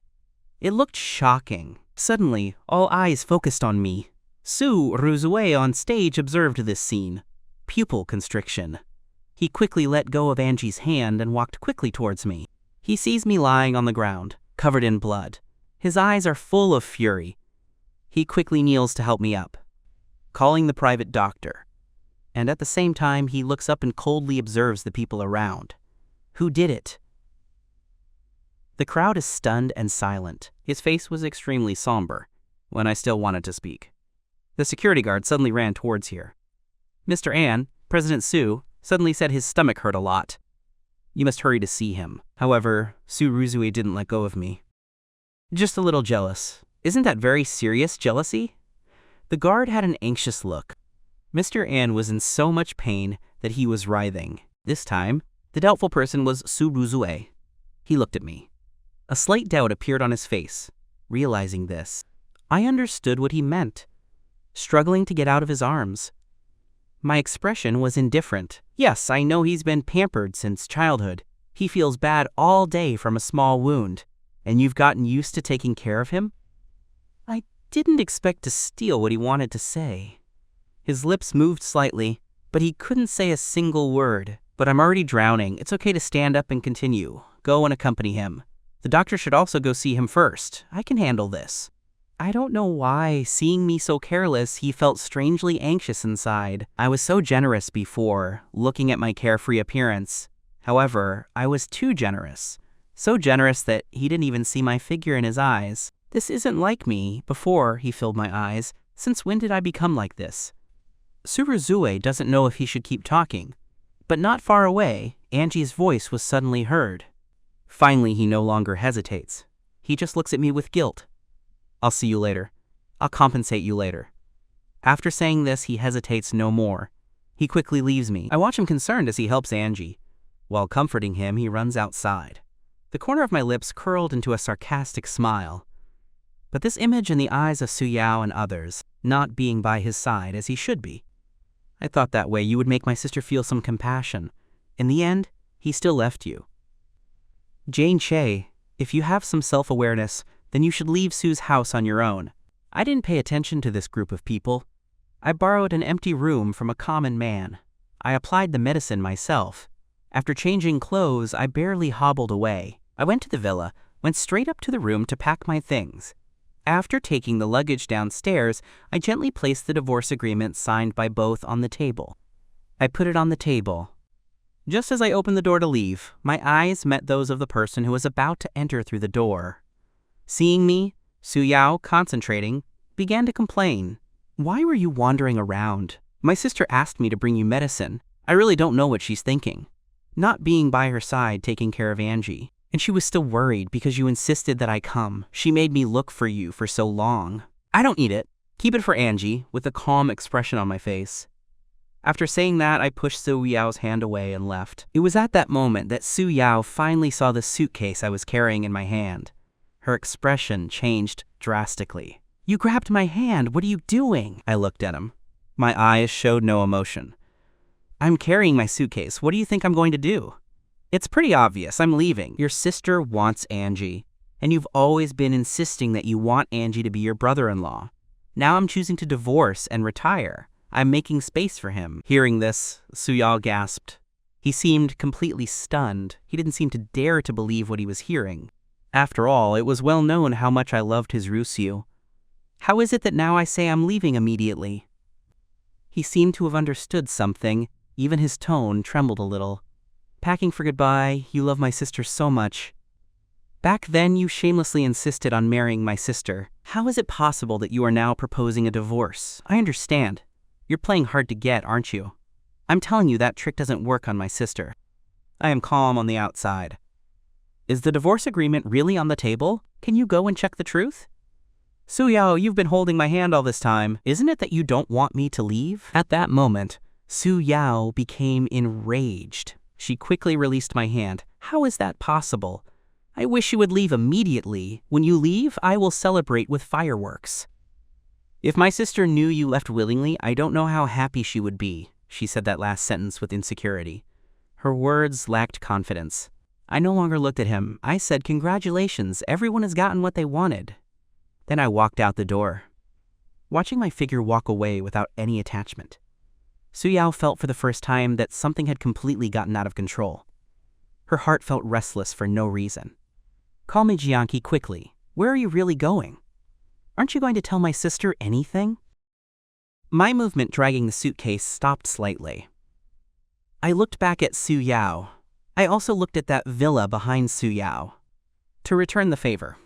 It looked shocking. Suddenly, all eyes focused on me. Suruzue on stage observed this scene. Pupil constriction. He quickly let go of Angie's hand and walked quickly towards me. He sees me lying on the ground, covered in blood. His eyes are full of fury. He quickly kneels to help me up, calling the private doctor. And at the same time, he looks up and coldly observes the people around. Who did it? The crowd is stunned and silent. His face was extremely somber when I still wanted to speak. The security guard suddenly ran towards here. Mr. An, President Su, suddenly said his stomach hurt a lot. You must hurry to see him. However, Su Ruzue didn't let go of me. Just a little jealous. Isn't that very serious jealousy? The guard had an anxious look. Mr. An was in so much pain that he was writhing. This time, the doubtful person was Su Ruzue. He looked at me. A slight doubt appeared on his face. Realizing this, I understood what he meant. Struggling to get out of his arms. My expression was indifferent. Yes, I know he's been pampered since childhood. He feels bad all day from a small wound. And you've gotten used to taking care of him? I didn't expect to steal what he wanted to say. His lips moved slightly, but he couldn't say a single word. But I'm already drowning. It's okay to stand up and continue. Go and accompany him. The doctor should also go see him first. I can handle this. I don't know why, seeing me so careless, he felt strangely anxious inside. I was so generous before, looking at my carefree appearance. However, I was too generous. So generous that he didn't even see my figure in his eyes. This isn't like me. Before he filled my eyes. Since when did I become like this? Su Ruzue doesn't know if he should keep talking. But not far away, Angie's voice was suddenly heard. Finally, he no longer hesitates. He just looks at me with guilt. I'll see you later. I'll compensate you later. After saying this, he hesitates no more. He quickly leaves me. I watch him concerned as he helps Angie. While comforting him, he runs outside. The corner of my lips curled into a sarcastic smile. But this image in the eyes of Su Yao and others, not being by his side as he should be. I thought that way you would make my sister feel some compassion. In the end, he still left you. Jane Che, if you have some self-awareness, then you should leave Su's house on your own. I didn't pay attention to this group of people. I borrowed an empty room from a common man. I applied the medicine myself. After changing clothes, I barely hobbled away. I went to the villa, went straight up to the room to pack my things. After taking the luggage downstairs, I gently placed the divorce agreement signed by both on the table. I put it on the table. Just as I opened the door to leave, my eyes met those of the person who was about to enter through the door. Seeing me, Su Yao, concentrating, began to complain. Why were you wandering around? My sister asked me to bring you medicine. I really don't know what she's thinking. Not being by her side taking care of Angie. And she was still worried because you insisted that I come. She made me look for you for so long. I don't need it. Keep it for Angie, with a calm expression on my face. After saying that, I pushed Su Yao's hand away and left. It was at that moment that Su Yao finally saw the suitcase I was carrying in my hand. Her expression changed drastically. You grabbed my hand. What are you doing? I looked at him. My eyes showed no emotion. I'm carrying my suitcase. What do you think I'm going to do? It's pretty obvious. I'm leaving. Your sister wants Angie, and you've always been insisting that you want Angie to be your brother-in-law. Now I'm choosing to divorce and retire. I'm making space for him. Hearing this, Su Yao gasped. He seemed completely stunned. He didn't seem to dare to believe what he was hearing. After all, it was well known how much I loved his Rusyu. How is it that now I say I'm leaving immediately? He seemed to have understood something. Even his tone trembled a little. Packing for goodbye, you love my sister so much. Back then, you shamelessly insisted on marrying my sister. How is it possible that you are now proposing a divorce? I understand. You're playing hard to get, aren't you? I'm telling you that trick doesn't work on my sister. I am calm on the outside. Is the divorce agreement really on the table? Can you go and check the truth? Su Yao, you've been holding my hand all this time. Isn't it that you don't want me to leave? At that moment, Su Yao became enraged. She quickly released my hand. How is that possible? I wish you would leave immediately. When you leave, I will celebrate with fireworks. If my sister knew you left willingly, I don't know how happy she would be. She said that last sentence with insecurity. Her words lacked confidence. I no longer looked at him. I said, congratulations, everyone has gotten what they wanted. Then I walked out the door, watching my figure walk away without any attachment. Suyao felt for the first time that something had completely gotten out of control. Her heart felt restless for no reason. "Call me Jianqi quickly. Where are you really going? Aren't you going to tell my sister anything?" My movement dragging the suitcase stopped slightly. I looked back at Suyao. I also looked at that villa behind Suyao. To return the favor.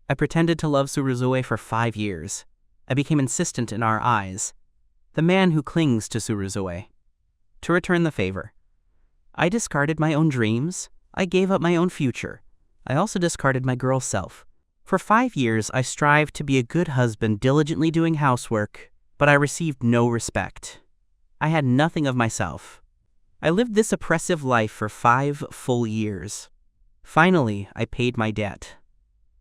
I pretended to love Suruzue for 5 years. I became insistent in our eyes. The man who clings to Suruzue. To return the favor. I discarded my own dreams. I gave up my own future. I also discarded my girl self. For 5 years, I strived to be a good husband, diligently doing housework, but I received no respect. I had nothing of myself. I lived this oppressive life for 5 full years. Finally, I paid my debt.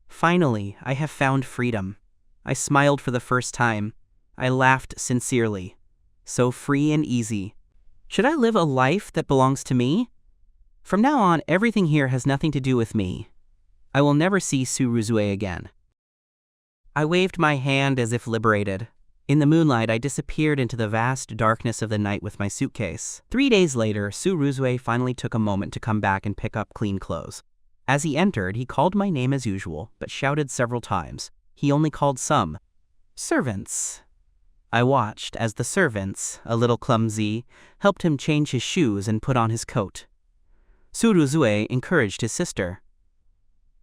Finally, I have found freedom. I smiled for the first time. I laughed sincerely. So free and easy. Should I live a life that belongs to me? From now on, everything here has nothing to do with me. I will never see Suruzue again. I waved my hand as if liberated. In the moonlight, I disappeared into the vast darkness of the night with my suitcase. 3 days later, Suruzue finally took a moment to come back and pick up clean clothes. As he entered, he called my name as usual, but shouted several times. He only called some. "Servants." I watched as the servants, a little clumsy, helped him change his shoes and put on his coat. Suruzue encouraged his sister.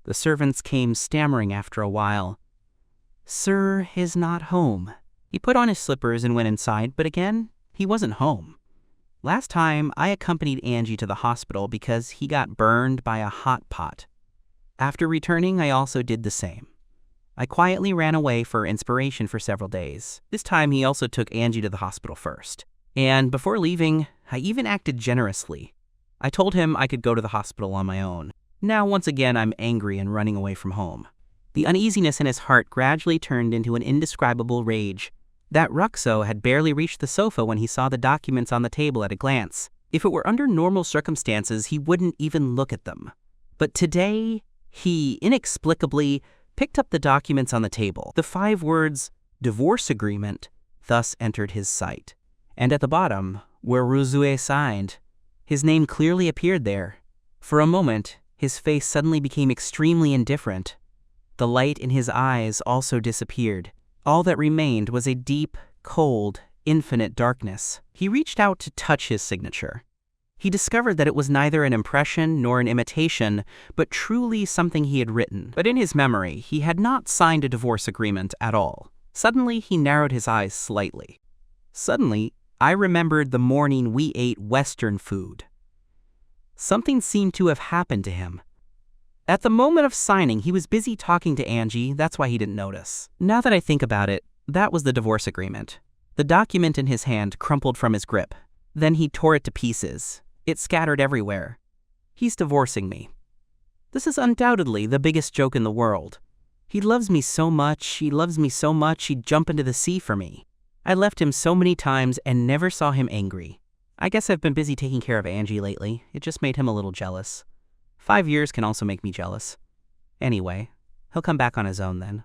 The servants came stammering after a while. "Sir is not home." He put on his slippers and went inside, but again, he wasn't home. Last time, I accompanied Angie to the hospital because he got burned by a hot pot. After returning, I also did the same. I quietly ran away for inspiration for several days. This time, he also took Angie to the hospital first. And before leaving, I even acted generously. I told him I could go to the hospital on my own. Now, once again, I'm angry and running away from home. The uneasiness in his heart gradually turned into an indescribable rage. That Ruxo had barely reached the sofa when he saw the documents on the table at a glance. If it were under normal circumstances, he wouldn't even look at them. But today, he inexplicably picked up the documents on the table. The 5 words, "divorce agreement," thus entered his sight. And at the bottom, where Ruzue signed, his name clearly appeared there. For a moment, his face suddenly became extremely indifferent. The light in his eyes also disappeared. All that remained was a deep, cold, infinite darkness. He reached out to touch his signature. He discovered that it was neither an impression nor an imitation, but truly something he had written. But in his memory, he had not signed a divorce agreement at all. Suddenly, he narrowed his eyes slightly. Suddenly, I remembered the morning we ate Western food. Something seemed to have happened to him. At the moment of signing, he was busy talking to Angie, that's why he didn't notice. Now that I think about it, that was the divorce agreement. The document in his hand crumpled from his grip. Then he tore it to pieces. It scattered everywhere. He's divorcing me. This is undoubtedly the biggest joke in the world. He loves me so much, he'd jump into the sea for me. I left him so many times and never saw him angry. I guess I've been busy taking care of Angie lately. It just made him a little jealous. 5 years can also make me jealous. Anyway, he'll come back on his own then.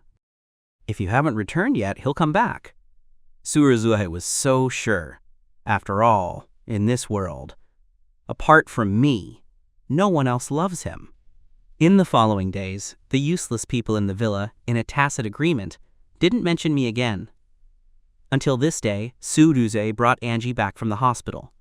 If you haven't returned yet, he'll come back. Suruzue was so sure. After all, in this world, apart from me, no one else loves him. In the following days, the useless people in the villa, in a tacit agreement, didn't mention me again. Until this day, Suruzue brought Angie back from the hospital.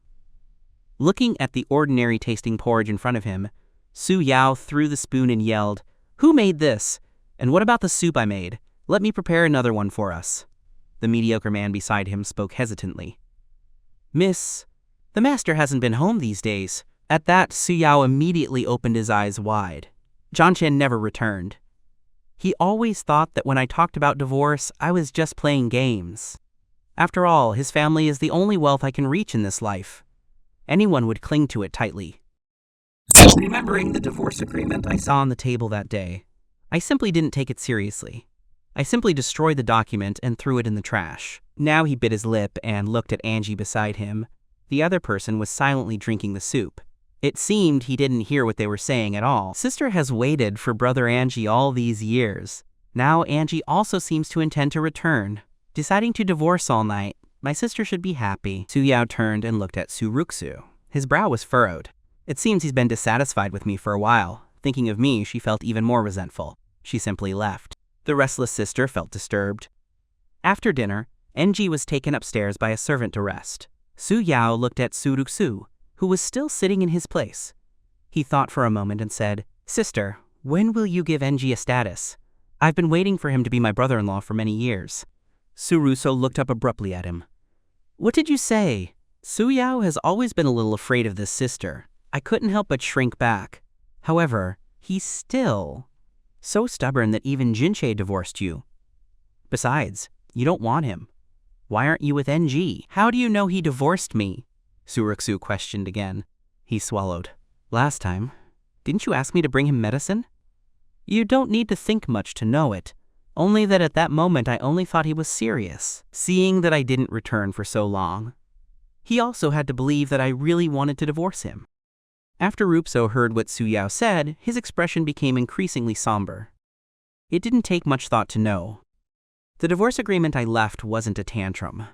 Looking at the ordinary tasting porridge in front of him, Suyao threw the spoon and yelled, "Who made this? And what about the soup I made? Let me prepare another one for us." The mediocre man beside him spoke hesitantly. "Miss, the master hasn't been home these days." At that, Suyao immediately opened his eyes wide. Jianchen never returned. He always thought that when I talked about divorce, I was just playing games. After all, his family is the only wealth I can reach in this life. Anyone would cling to it tightly. Remembering the divorce agreement I saw on the table that day, I simply didn't take it seriously. I simply destroyed the document and threw it in the trash. Now he bit his lip and looked at Angie beside him. The other person was silently drinking the soup. It seemed he didn't hear what they were saying at all. Sister has waited for brother Angie all these years. Now Angie also seems to intend to return. Deciding to divorce all night. My sister should be happy. Su Yao turned and looked at Su Ruxu. His brow was furrowed. It seems he's been dissatisfied with me for a while. Thinking of me, she felt even more resentful. She simply left. The restless sister felt disturbed. After dinner, Angie was taken upstairs by a servant to rest. Su Yao looked at Su Ruxu, who was still sitting in his place. He thought for a moment and said, "Sister, when will you give Angie a status? I've been waiting for him to be my brother-in-law for many years." Su Ruxu looked up abruptly at him. "What did you say?" Su Yao has always been a little afraid of this sister. I couldn't help but shrink back. However, he's still so stubborn that even Jinche divorced you. Besides, you don't want him. Why aren't you with Angie? How do you know he divorced me? Su Ruxu questioned again. He swallowed. Last time, didn't you ask me to bring him medicine? You don't need to think much to know it. Only that at that moment I only thought he was serious, seeing that I didn't return for so long. He also had to believe that I really wanted to divorce him. After Rupso heard what Su Yao said, his expression became increasingly somber. It didn't take much thought to know. The divorce agreement I left wasn't a tantrum,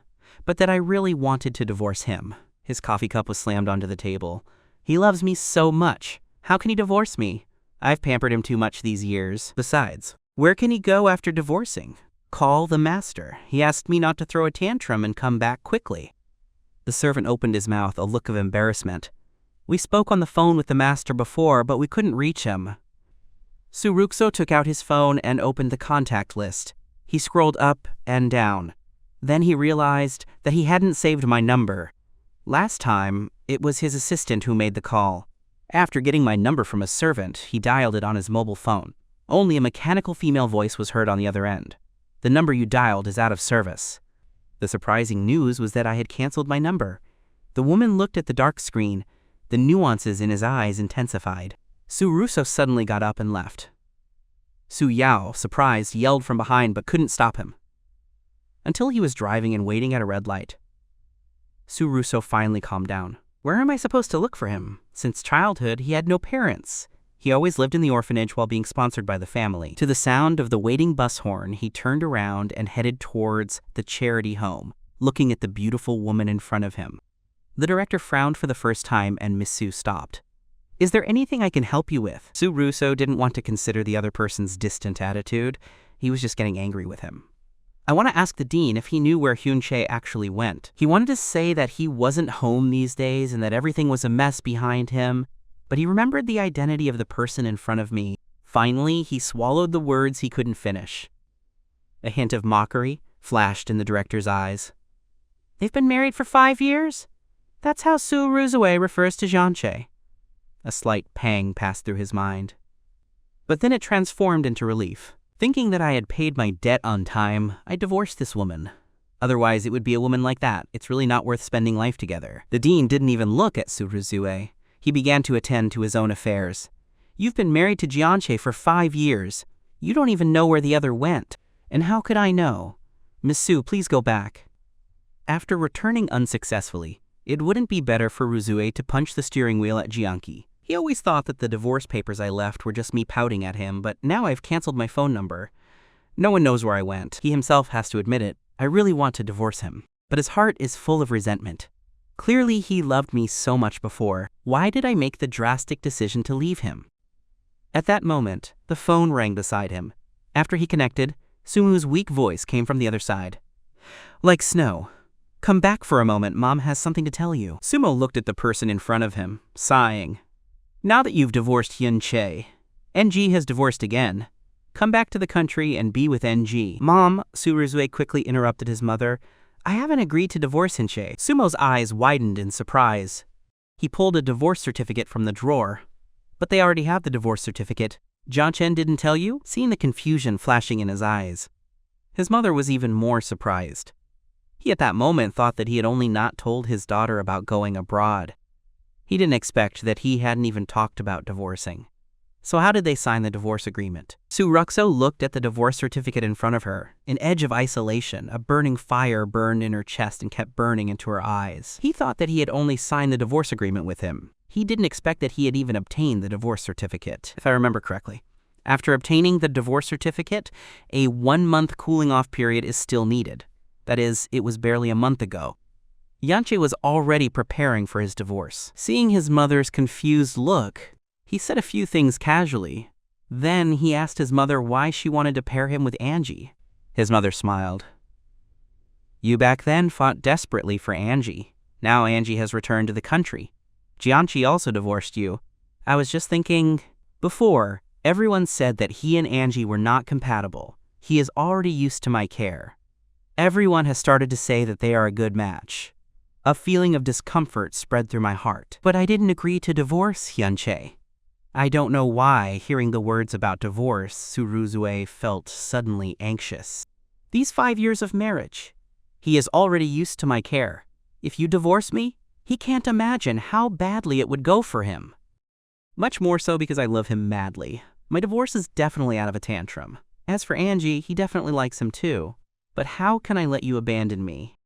but that I really wanted to divorce him. His coffee cup was slammed onto the table. He loves me so much. How can he divorce me? I've pampered him too much these years. Besides, where can he go after divorcing? Call the master. He asked me not to throw a tantrum and come back quickly. The servant opened his mouth, a look of embarrassment. We spoke on the phone with the master before, but we couldn't reach him. Su Ruxu took out his phone and opened the contact list. He scrolled up and down. Then he realized that he hadn't saved my number. Last time, it was his assistant who made the call. After getting my number from a servant, he dialed it on his mobile phone. Only a mechanical female voice was heard on the other end. The number you dialed is out of service. The surprising news was that I had canceled my number. The woman looked at the dark screen. The nuances in his eyes intensified. Su Ruxu suddenly got up and left. Su Yao, surprised, yelled from behind but couldn't stop him. Until he was driving and waiting at a red light. Su Ruxu finally calmed down. Where am I supposed to look for him? Since childhood, he had no parents. He always lived in the orphanage while being sponsored by the family. To the sound of the waiting bus horn, he turned around and headed towards the charity home, looking at the beautiful woman in front of him. The director frowned for the first time and Miss Su stopped. Is there anything I can help you with? Su Ruxu didn't want to consider the other person's distant attitude. He was just getting angry with him. I want to ask the dean if he knew where Hyun-chae actually went. He wanted to say that he wasn't home these days and that everything was a mess behind him, but he remembered the identity of the person in front of me. Finally, he swallowed the words he couldn't finish. A hint of mockery flashed in the director's eyes. They've been married for 5 years? That's how Su Ruxu refers to Hyun-chae. A slight pang passed through his mind. But then it transformed into relief. Thinking that I had paid my debt on time, I divorced this woman. Otherwise, it would be a woman like that. It's really not worth spending life together. The dean didn't even look at Su Ruxu. He began to attend to his own affairs. You've been married to Hyun-chae for 5 years. You don't even know where the other went. And how could I know? Miss Su, please go back. After returning unsuccessfully, it wouldn't be better for Ruxu to punch the steering wheel at Jianqi. He always thought that the divorce papers I left were just me pouting at him, but now I've canceled my phone number. No one knows where I went. He himself has to admit it. I really want to divorce him. But his heart is full of resentment. Clearly he loved me so much before. Why did I make the drastic decision to leave him? At that moment, the phone rang beside him. After he connected, Sumu's weak voice came from the other side. Like snow. Come back for a moment, Mom has something to tell you. Sumo looked at the person in front of him, sighing. Now that you've divorced Hyun-chae, Angie has divorced again. Come back to the country and be with Angie. Mom, Su Ruxu quickly interrupted his mother. I haven't agreed to divorce Hyun-chae. Sumo's eyes widened in surprise. He pulled a divorce certificate from the drawer. But they already have the divorce certificate. Jianchen didn't tell you? Seeing the confusion flashing in his eyes. His mother was even more surprised. He at that moment thought that he had only not told his daughter about going abroad. He didn't expect that he hadn't even talked about divorcing. So how did they sign the divorce agreement? Su Ruxu looked at the divorce certificate in front of her. An edge of isolation, a burning fire burned in her chest and kept burning into her eyes. He thought that he had only signed the divorce agreement with him. He didn't expect that he had even obtained the divorce certificate, if I remember correctly. After obtaining the divorce certificate, a 1-month cooling-off period is still needed. That is, it was barely a month ago. Yanche was already preparing for his divorce. Seeing his mother's confused look, he said a few things casually. Then he asked his mother why she wanted to pair him with Angie. His mother smiled. You back then fought desperately for Angie. Now Angie has returned to the country. Jianqi also divorced you. I was just thinking, before, everyone said that he and Angie were not compatible. He is already used to my care. Everyone has started to say that they are a good match. A feeling of discomfort spread through my heart. But I didn't agree to divorce Hyunchae. I don't know why, hearing the words about divorce, Suruzue felt suddenly anxious. These 5 years of marriage. He is already used to my care. If you divorce me, he can't imagine how badly it would go for him. Much more so because I love him madly. My divorce is definitely out of a tantrum. As for Angie, he definitely likes him too. But how can I let you abandon me?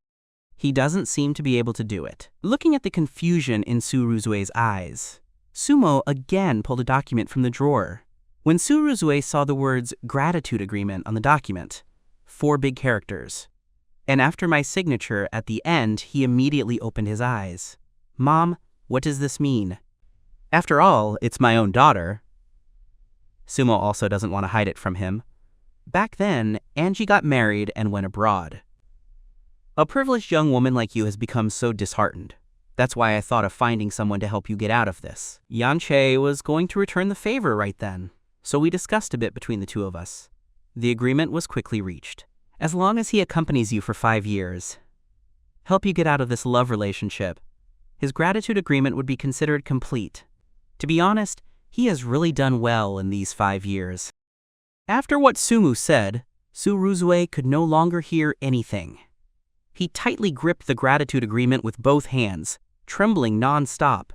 He doesn't seem to be able to do it. Looking at the confusion in Suruzue's eyes, Sumo again pulled a document from the drawer. When Suruzue saw the words gratitude agreement on the document, 4 big characters, and after my signature at the end, he immediately opened his eyes. Mom, what does this mean? After all, it's my own daughter. Sumo also doesn't want to hide it from him. Back then, Angie got married and went abroad. A privileged young woman like you has become so disheartened. That's why I thought of finding someone to help you get out of this. Yanche was going to return the favor right then, so we discussed a bit between the two of us. The agreement was quickly reached. As long as he accompanies you for 5 years, help you get out of this love relationship, his gratitude agreement would be considered complete. To be honest, he has really done well in these 5 years. After what Sumu said, Suruzue could no longer hear anything. He tightly gripped the gratitude agreement with both hands, trembling non-stop.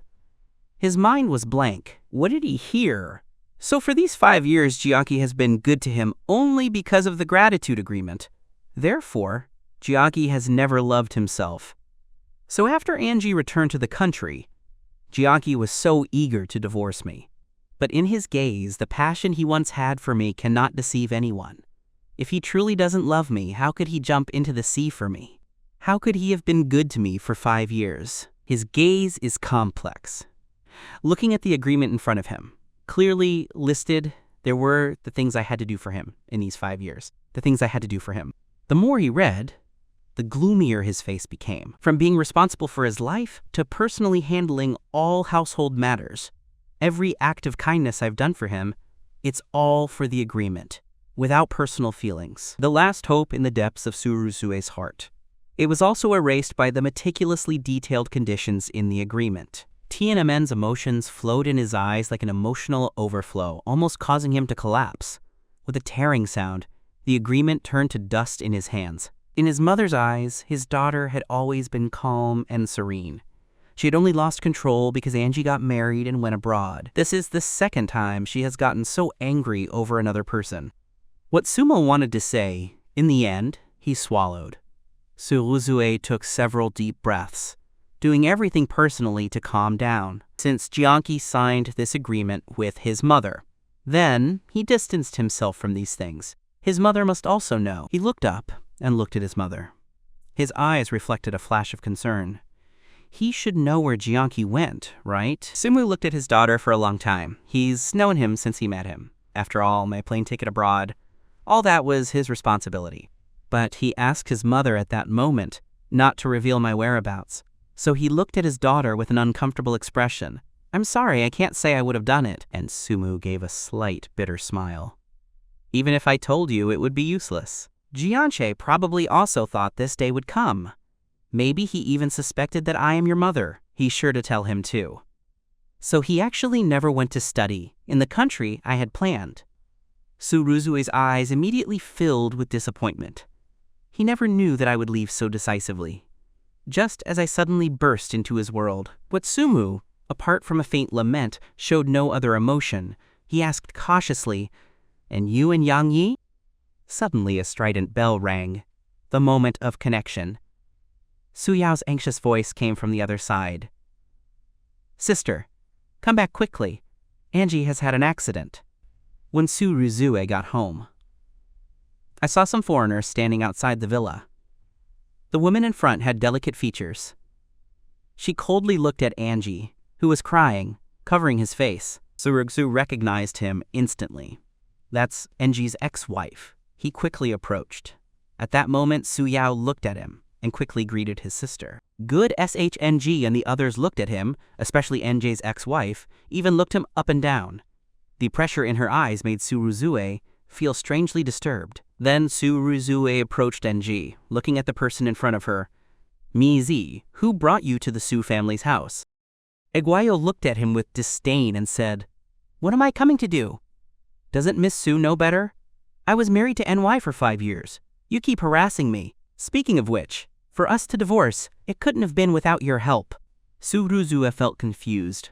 His mind was blank. What did he hear? So for these 5 years, Jiaki has been good to him only because of the gratitude agreement. Therefore, Jiaki has never loved himself. So after Angie returned to the country, Jiaki was so eager to divorce me. But in his gaze, the passion he once had for me cannot deceive anyone. If he truly doesn't love me, how could he jump into the sea for me? How could he have been good to me for 5 years? His gaze is complex. Looking at the agreement in front of him, clearly listed, there were the things I had to do for him in these 5 years. The things I had to do for him. The more he read, the gloomier his face became. From being responsible for his life to personally handling all household matters. Every act of kindness I've done for him, it's all for the agreement, without personal feelings. The last hope in the depths of Suruzue's heart. It was also erased by the meticulously detailed conditions in the agreement. Tiananmen's emotions flowed in his eyes like an emotional overflow, almost causing him to collapse. With a tearing sound, the agreement turned to dust in his hands. In his mother's eyes, his daughter had always been calm and serene. She had only lost control because Angie got married and went abroad. This is the 2nd time she has gotten so angry over another person. What Sumo wanted to say, in the end, he swallowed. Suruzue took several deep breaths, doing everything personally to calm down, since Jianqi signed this agreement with his mother. Then, he distanced himself from these things. His mother must also know. He looked up and looked at his mother. His eyes reflected a flash of concern. He should know where Jianqi went, right? Sumu looked at his daughter for a long time. He's known him since he met him. After all, my plane ticket abroad, all that was his responsibility. But he asked his mother at that moment not to reveal my whereabouts. So he looked at his daughter with an uncomfortable expression. I'm sorry, I can't say I would have done it. And Sumu gave a slight, bitter smile. Even if I told you, it would be useless. Jianche probably also thought this day would come. Maybe he even suspected that I am your mother. He's sure to tell him too. So he actually never went to study in the country I had planned. Suruzue's eyes immediately filled with disappointment. He never knew that I would leave so decisively. Just as I suddenly burst into his world. But Sumu, apart from a faint lament, showed no other emotion. He asked cautiously, "And you and Yang Yi?" Suddenly a strident bell rang. The moment of connection. Su Yao's anxious voice came from the other side. "Sister, come back quickly. Angie has had an accident." When Suruzue got home, I saw some foreigners standing outside the villa. The woman in front had delicate features. She coldly looked at Angie, who was crying, covering his face. Su recognized him instantly. That's Angie's ex-wife. He quickly approached. At that moment, Su Yao looked at him and quickly greeted his sister. Good SHNG and the others looked at him, especially Angie's ex-wife, even looked him up and down. The pressure in her eyes made Su Ruzue feel strangely disturbed. Then Su Ruzue approached Angie, looking at the person in front of her. Mi Zi, who brought you to the Su family's house? Aguayo looked at him with disdain and said, "What am I coming to do? Doesn't Miss Su know better? I was married to NY for 5 years. You keep harassing me. Speaking of which, for us to divorce, it couldn't have been without your help." Su Ruzue felt confused.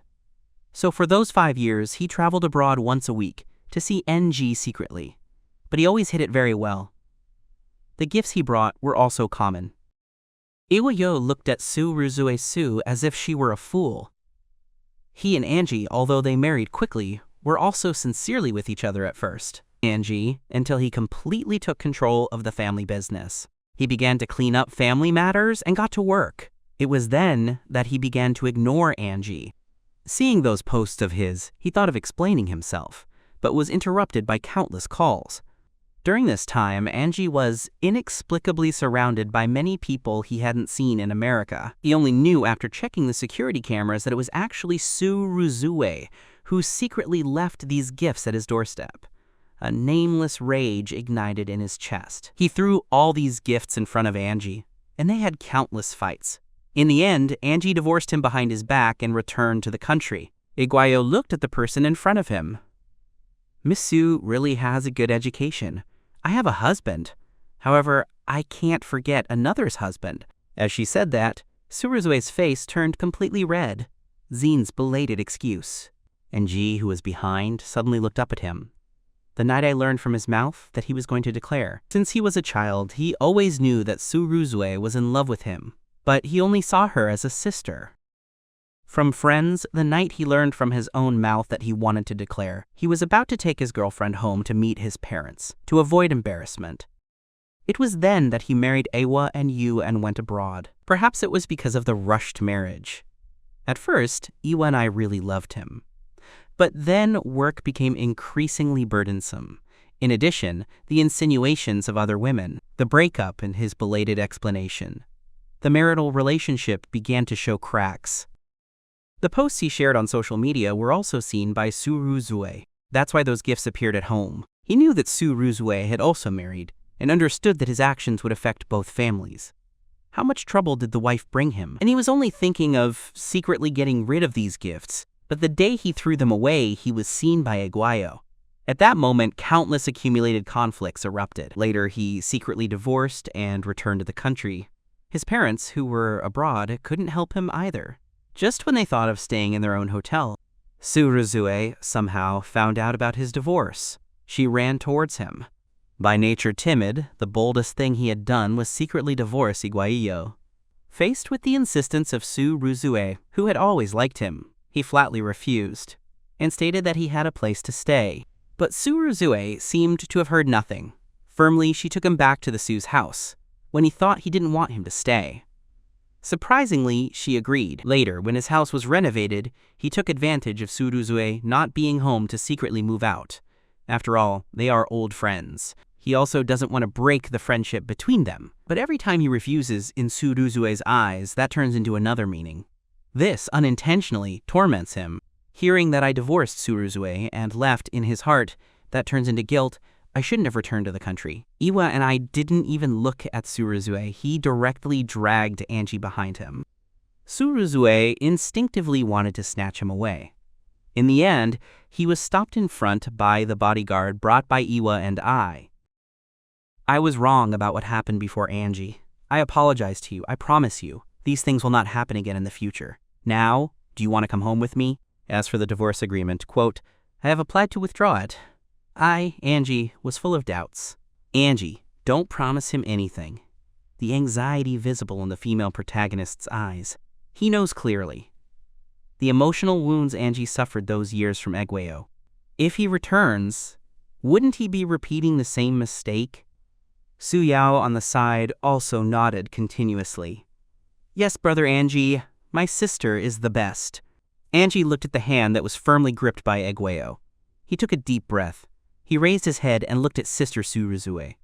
So for those 5 years, he traveled abroad once a week to see NG secretly, but he always hid it very well. The gifts he brought were also common. Iwayo looked at Su Ruzue as if she were a fool. He and Angie, although they married quickly, were also sincerely with each other at first. Angie, until he completely took control of the family business. He began to clean up family matters and got to work. It was then that he began to ignore Angie. Seeing those posts of his, he thought of explaining himself, but was interrupted by countless calls. During this time, Angie was inexplicably surrounded by many people he hadn't seen in America. He only knew after checking the security cameras that it was actually Su Ruzue who secretly left these gifts at his doorstep. A nameless rage ignited in his chest. He threw all these gifts in front of Angie, and they had countless fights. In the end, Angie divorced him behind his back and returned to the country. Aguayo looked at the person in front of him. Miss Su really has a good education. I have a husband. However, I can't forget another's husband. As she said that, Su Ruzue's face turned completely red. Zin's belated excuse. Angie, who was behind, suddenly looked up at him. The night I learned from his mouth that he was going to declare. Since he was a child, he always knew that Su Ruzue was in love with him, but he only saw her as a sister. From friends, the night he learned from his own mouth that he wanted to declare, he was about to take his girlfriend home to meet his parents, to avoid embarrassment. It was then that he married Awa and Yu and went abroad. Perhaps it was because of the rushed marriage. At first, Iwa and I really loved him. But then work became increasingly burdensome. In addition, the insinuations of other women, the breakup and his belated explanation. The marital relationship began to show cracks. The posts he shared on social media were also seen by Su Ruzue. That's why those gifts appeared at home. He knew that Su Ruzue had also married, and understood that his actions would affect both families. How much trouble did the wife bring him? And he was only thinking of secretly getting rid of these gifts, but the day he threw them away, he was seen by Aguayo. At that moment, countless accumulated conflicts erupted. Later, he secretly divorced and returned to the country. His parents, who were abroad, couldn't help him either. Just when they thought of staying in their own hotel, Su Ruzue somehow found out about his divorce. She ran towards him. By nature timid, the boldest thing he had done was secretly divorce Aguayo. Faced with the insistence of Su Ruzue, who had always liked him, he flatly refused, and stated that he had a place to stay. But Su Ruzue seemed to have heard nothing. Firmly, she took him back to the Su's house, when he thought he didn't want him to stay. Surprisingly, she agreed. Later, when his house was renovated, he took advantage of Su Ruzue not being home to secretly move out. After all, they are old friends. He also doesn't want to break the friendship between them. But every time he refuses in Su Ruzue's eyes, that turns into another meaning. This, unintentionally, torments him. Hearing that I divorced Su Ruzue and left in his heart, that turns into guilt. I shouldn't have returned to the country. Iwa and I didn't even look at Su Ruzue. He directly dragged Angie behind him. Su Ruzue instinctively wanted to snatch him away. In the end, he was stopped in front by the bodyguard brought by Iwa and I. I was wrong about what happened before Angie. I apologize to you. I promise you, these things will not happen again in the future. Now, do you want to come home with me? As for the divorce agreement, quote, I have applied to withdraw it. I, Angie, was full of doubts. Angie, don't promise him anything. The anxiety visible in the female protagonist's eyes. He knows clearly. The emotional wounds Angie suffered those years from Aguayo. If he returns, wouldn't he be repeating the same mistake? Su Yao on the side also nodded continuously. Yes, Brother Angie, my sister is the best. Angie looked at the hand that was firmly gripped by Egueo. He took a deep breath. He raised his head and looked at Sister Su Ruzue.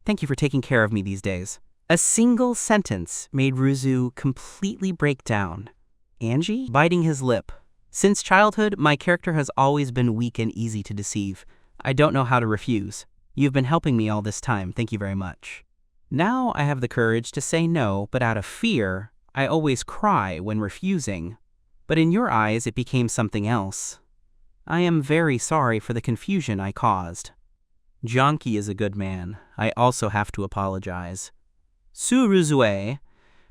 Thank you for taking care of me these days. A single sentence made Ruzu completely break down. Angie? Biting his lip. Since childhood, my character has always been weak and easy to deceive. I don't know how to refuse. You've been helping me all this time, thank you very much. Now I have the courage to say no, but out of fear, I always cry when refusing. But in your eyes, it became something else. I am very sorry for the confusion I caused. Jonki is a good man. I also have to apologize. Su Ruzue,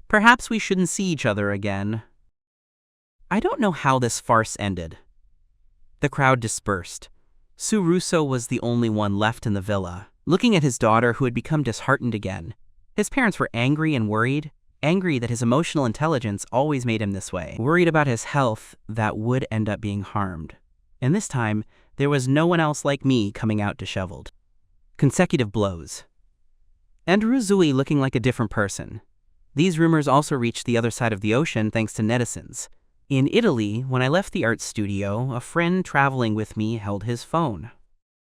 perhaps we shouldn't see each other again. I don't know how this farce ended. The crowd dispersed. Su Russo was the only one left in the villa, looking at his daughter who had become disheartened again. His parents were angry and worried, angry that his emotional intelligence always made him this way, worried about his health that would end up being harmed. And this time, there was no one else like me coming out disheveled. Consecutive blows. And Ruzui looking like a different person. These rumors also reached the other side of the ocean thanks to netizens. In Italy, when I left the art studio, a friend traveling with me held his phone.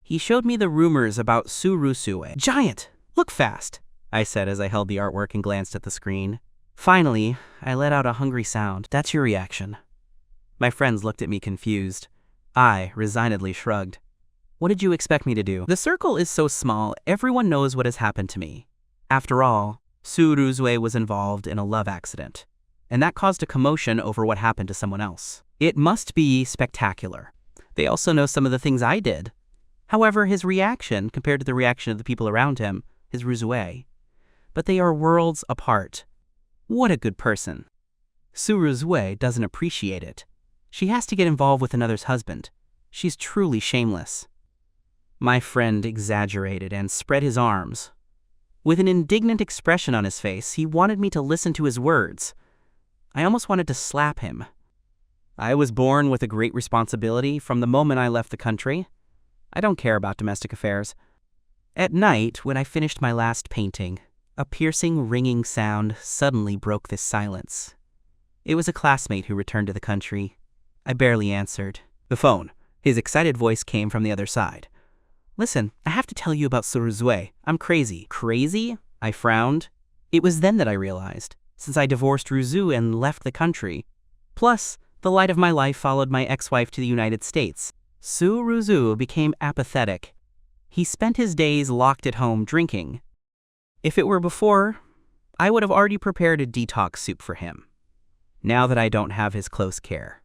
He showed me the rumors about Su Rusue. Giant! Look fast! I said as I held the artwork and glanced at the screen. Finally, I let out a hungry sound. That's your reaction. My friends looked at me confused. I resignedly shrugged. What did you expect me to do? The circle is so small, everyone knows what has happened to me. After all, Su Rusue was involved in a love accident, and that caused a commotion over what happened to someone else. It must be spectacular. They also know some of the things I did. However, his reaction, compared to the reaction of the people around him, is Rusue. But they are worlds apart. What a good person. Su Rusue doesn't appreciate it. She has to get involved with another's husband. She's truly shameless. My friend exaggerated and spread his arms. With an indignant expression on his face, he wanted me to listen to his words. I almost wanted to slap him. I was born with a great responsibility from the moment I left the country. I don't care about domestic affairs. At night, when I finished my last painting, a piercing, ringing sound suddenly broke this silence. It was a classmate who returned to the country. I barely answered. The phone. His excited voice came from the other side. Listen, I have to tell you about Su Ruzue. I'm crazy. Crazy? I frowned. It was then that I realized, since I divorced Ruzu and left the country. Plus, the light of my life followed my ex-wife to the United States. Su Ruzu became apathetic. He spent his days locked at home drinking. If it were before, I would have already prepared a detox soup for him. Now that I don't have his close care.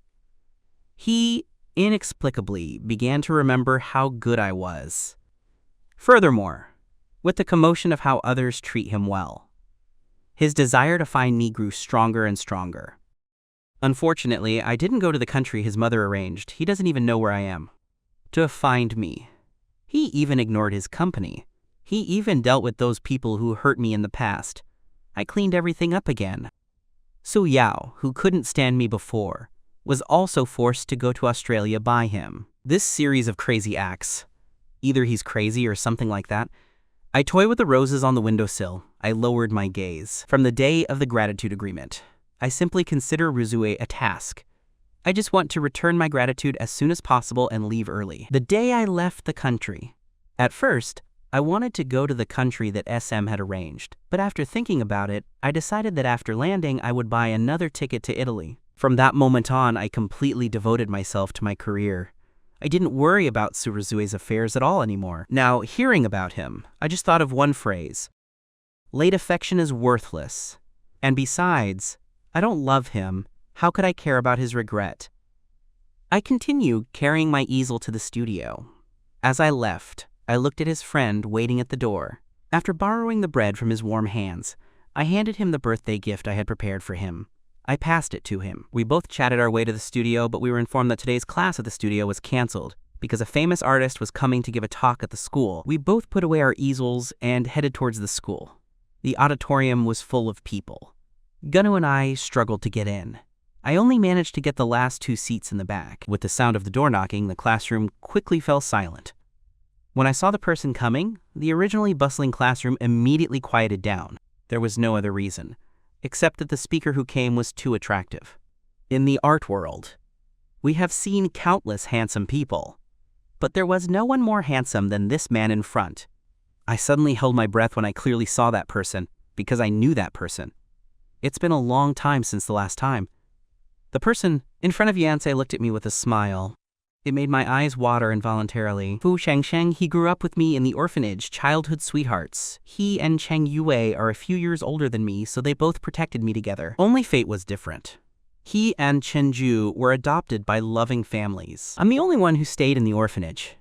He inexplicably began to remember how good I was. Furthermore, with the commotion of how others treat him well, his desire to find me grew stronger and stronger. Unfortunately, I didn't go to the country his mother arranged. He doesn't even know where I am. To find me. He even ignored his company. He even dealt with those people who hurt me in the past. I cleaned everything up again. Su Yao, who couldn't stand me before, was also forced to go to Australia by him. This series of crazy acts, either he's crazy or something like that. I toy with the roses on the windowsill. I lowered my gaze. From the day of the gratitude agreement, I simply consider Ruzue a task. I just want to return my gratitude as soon as possible and leave early. The day I left the country. At first, I wanted to go to the country that SM had arranged, but after thinking about it, I decided that after landing, I would buy another ticket to Italy. From that moment on, I completely devoted myself to my career. I didn't worry about Su Ruzue's affairs at all anymore. Now, hearing about him, I just thought of one phrase. Late affection is worthless. And besides, I don't love him. How could I care about his regret? I continued carrying my easel to the studio. As I left, I looked at his friend waiting at the door. After borrowing the bread from his warm hands, I handed him the birthday gift I had prepared for him. I passed it to him. We both chatted our way to the studio, but we were informed that today's class at the studio was canceled because a famous artist was coming to give a talk at the school. We both put away our easels and headed towards the school. The auditorium was full of people. Gunu and I struggled to get in. I only managed to get the last 2 seats in the back. With the sound of the door knocking, the classroom quickly fell silent. When I saw the person coming, the originally bustling classroom immediately quieted down. There was no other reason, except that the speaker who came was too attractive. In the art world, we have seen countless handsome people, but there was no one more handsome than this man in front. I suddenly held my breath when I clearly saw that person, because I knew that person. It's been a long time since the last time. The person in front of Yancey looked at me with a smile. It made my eyes water involuntarily. Fu Shangsheng, he grew up with me in the orphanage, childhood sweethearts. He and Cheng Yue are a few years older than me, so they both protected me together. Only fate was different. He and Chenju were adopted by loving families. I'm the only one who stayed in the orphanage.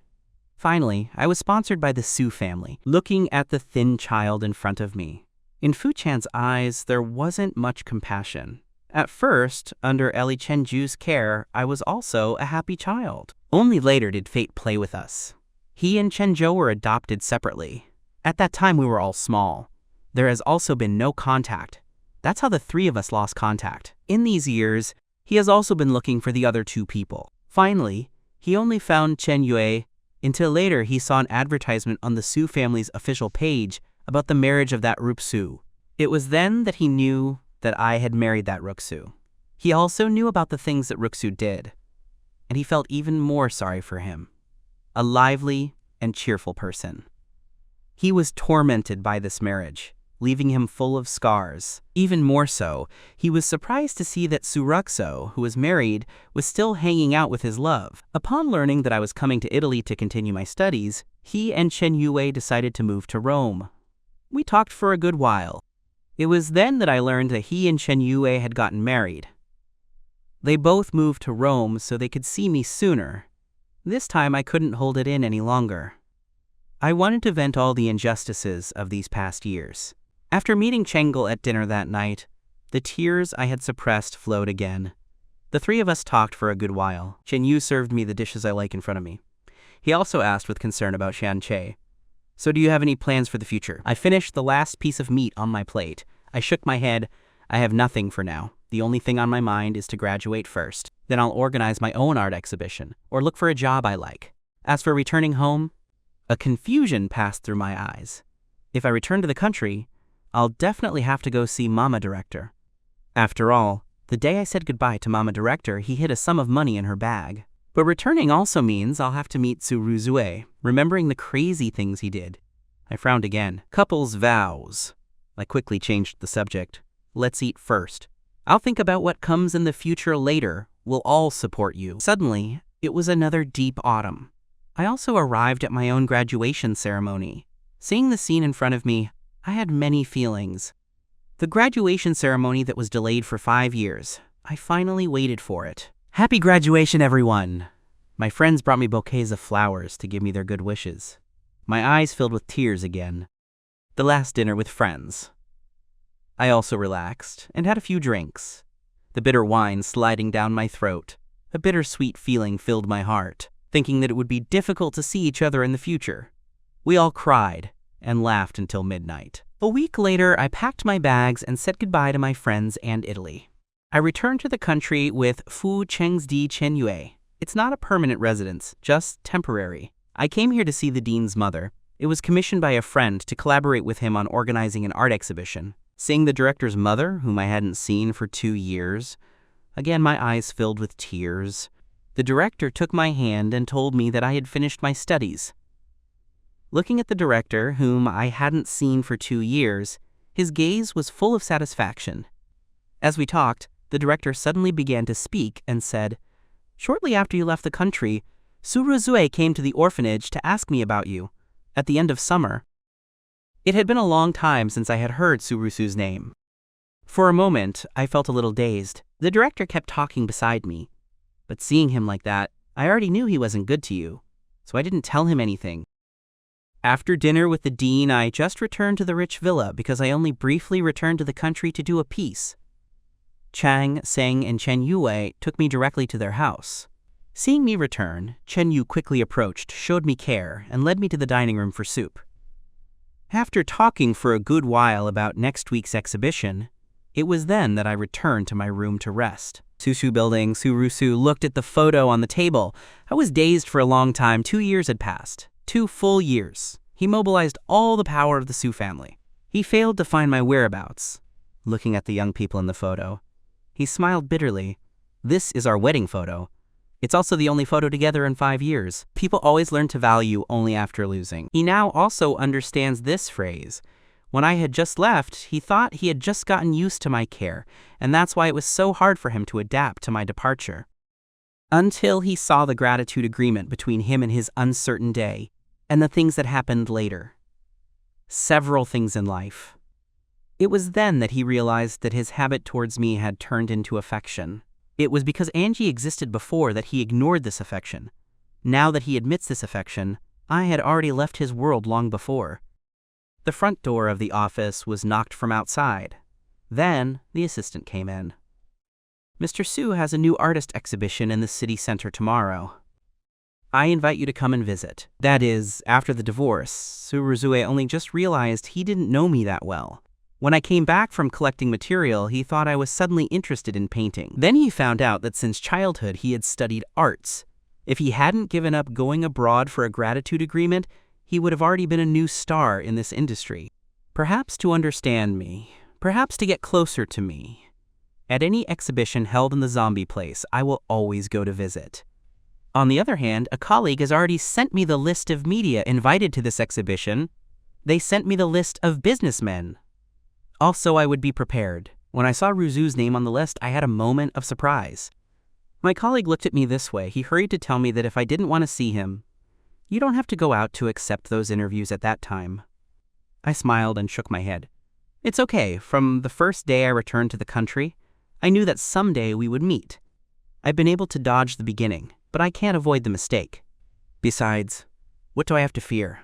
Finally, I was sponsored by the Su family, looking at the thin child in front of me. In Fu Chan's eyes, there wasn't much compassion. At first, under Ellie Chenju's care, I was also a happy child. Only later did fate play with us. He and Chenjo were adopted separately. At that time, we were all small. There has also been no contact. That's how the three of us lost contact. In these years, he has also been looking for the other two people. Finally, he only found Chen Yue until later he saw an advertisement on the Su family's official page about the marriage of that Rupsu. It was then that he knew that I had married that Ruksu. He also knew about the things that Ruksu did, and he felt even more sorry for him. A lively and cheerful person. He was tormented by this marriage, leaving him full of scars. Even more so, he was surprised to see that Surukso, who was married, was still hanging out with his love. Upon learning that I was coming to Italy to continue my studies, he and Chen Yue decided to move to Rome. We talked for a good while. It was then that I learned that he and Chen Yue had gotten married. They both moved to Rome so they could see me sooner. This time I couldn't hold it in any longer. I wanted to vent all the injustices of these past years. After meeting Chengel at dinner that night, the tears I had suppressed flowed again. The three of us talked for a good while. Chen Yu served me the dishes I like in front of me. He also asked with concern about Shan Che. So do you have any plans for the future? I finished the last piece of meat on my plate. I shook my head. I have nothing for now. The only thing on my mind is to graduate first. Then I'll organize my own art exhibition, or look for a job I like. As for returning home, a confusion passed through my eyes. If I return to the country, I'll definitely have to go see Mama Director. After all, the day I said goodbye to Mama Director, he hid a sum of money in her bag. But returning also means I'll have to meet Tsuruzue, remembering the crazy things he did. I frowned again. Couples' vows. I quickly changed the subject. Let's eat first. I'll think about what comes in the future later. We'll all support you. Suddenly, it was another deep autumn. I also arrived at my own graduation ceremony. Seeing the scene in front of me, I had many feelings. The graduation ceremony that was delayed for 5 years. I finally waited for it. Happy graduation, everyone! My friends brought me bouquets of flowers to give me their good wishes. My eyes filled with tears again. The last dinner with friends. I also relaxed and had a few drinks. The bitter wine sliding down my throat. A bittersweet feeling filled my heart, thinking that it would be difficult to see each other in the future. We all cried and laughed until midnight. A week later, I packed my bags and said goodbye to my friends and Italy. I returned to the country with Fu Chengsdi Chenyue. It's not a permanent residence, just temporary. I came here to see the dean's mother. It was commissioned by a friend to collaborate with him on organizing an art exhibition. Seeing the director's mother, whom I hadn't seen for 2 years, again my eyes filled with tears. The director took my hand and told me that I had finished my studies. Looking at the director, whom I hadn't seen for 2 years, his gaze was full of satisfaction. As we talked, the director suddenly began to speak and said, "Shortly after you left the country, Suruzue came to the orphanage to ask me about you, at the end of summer." It had been a long time since I had heard Surusu's name. For a moment, I felt a little dazed. The director kept talking beside me. But seeing him like that, I already knew he wasn't good to you, so I didn't tell him anything. After dinner with the dean, I just returned to the rich villa because I only briefly returned to the country to do a piece. Chang, Seng, and Chen Yue took me directly to their house. Seeing me return, Chen Yu quickly approached, showed me care, and led me to the dining room for soup. After talking for a good while about next week's exhibition, it was then that I returned to my room to rest. Susu building, Surusu looked at the photo on the table. I was dazed for a long time. 2 years had passed. 2 full years. He mobilized all the power of the Su family. He failed to find my whereabouts. Looking at the young people in the photo, he smiled bitterly. This is our wedding photo. It's also the only photo together in 5 years. People always learn to value only after losing. He now also understands this phrase. When I had just left, he thought he had just gotten used to my care, and that's why it was so hard for him to adapt to my departure. Until he saw the gratitude agreement between him and his uncertain day, and the things that happened later. Several things in life. It was then that he realized that his habit towards me had turned into affection. It was because Angie existed before that he ignored this affection. Now that he admits this affection, I had already left his world long before. The front door of the office was knocked from outside. Then the assistant came in. Mr. Su has a new artist exhibition in the city center tomorrow. I invite you to come and visit. That is, after the divorce, Suruzue only just realized he didn't know me that well. When I came back from collecting material, he thought I was suddenly interested in painting. Then he found out that since childhood he had studied arts. If he hadn't given up going abroad for a gratitude agreement, he would have already been a new star in this industry. Perhaps to understand me, perhaps to get closer to me. At any exhibition held in the zombie place, I will always go to visit. On the other hand, a colleague has already sent me the list of media invited to this exhibition. They sent me the list of businessmen. Also, I would be prepared. When I saw Ruzu's name on the list, I had a moment of surprise. My colleague looked at me this way. He hurried to tell me that if I didn't want to see him, you don't have to go out to accept those interviews at that time. I smiled and shook my head. It's okay. From the first day I returned to the country, I knew that someday we would meet. I've been able to dodge the beginning, but I can't avoid the mistake. Besides, what do I have to fear?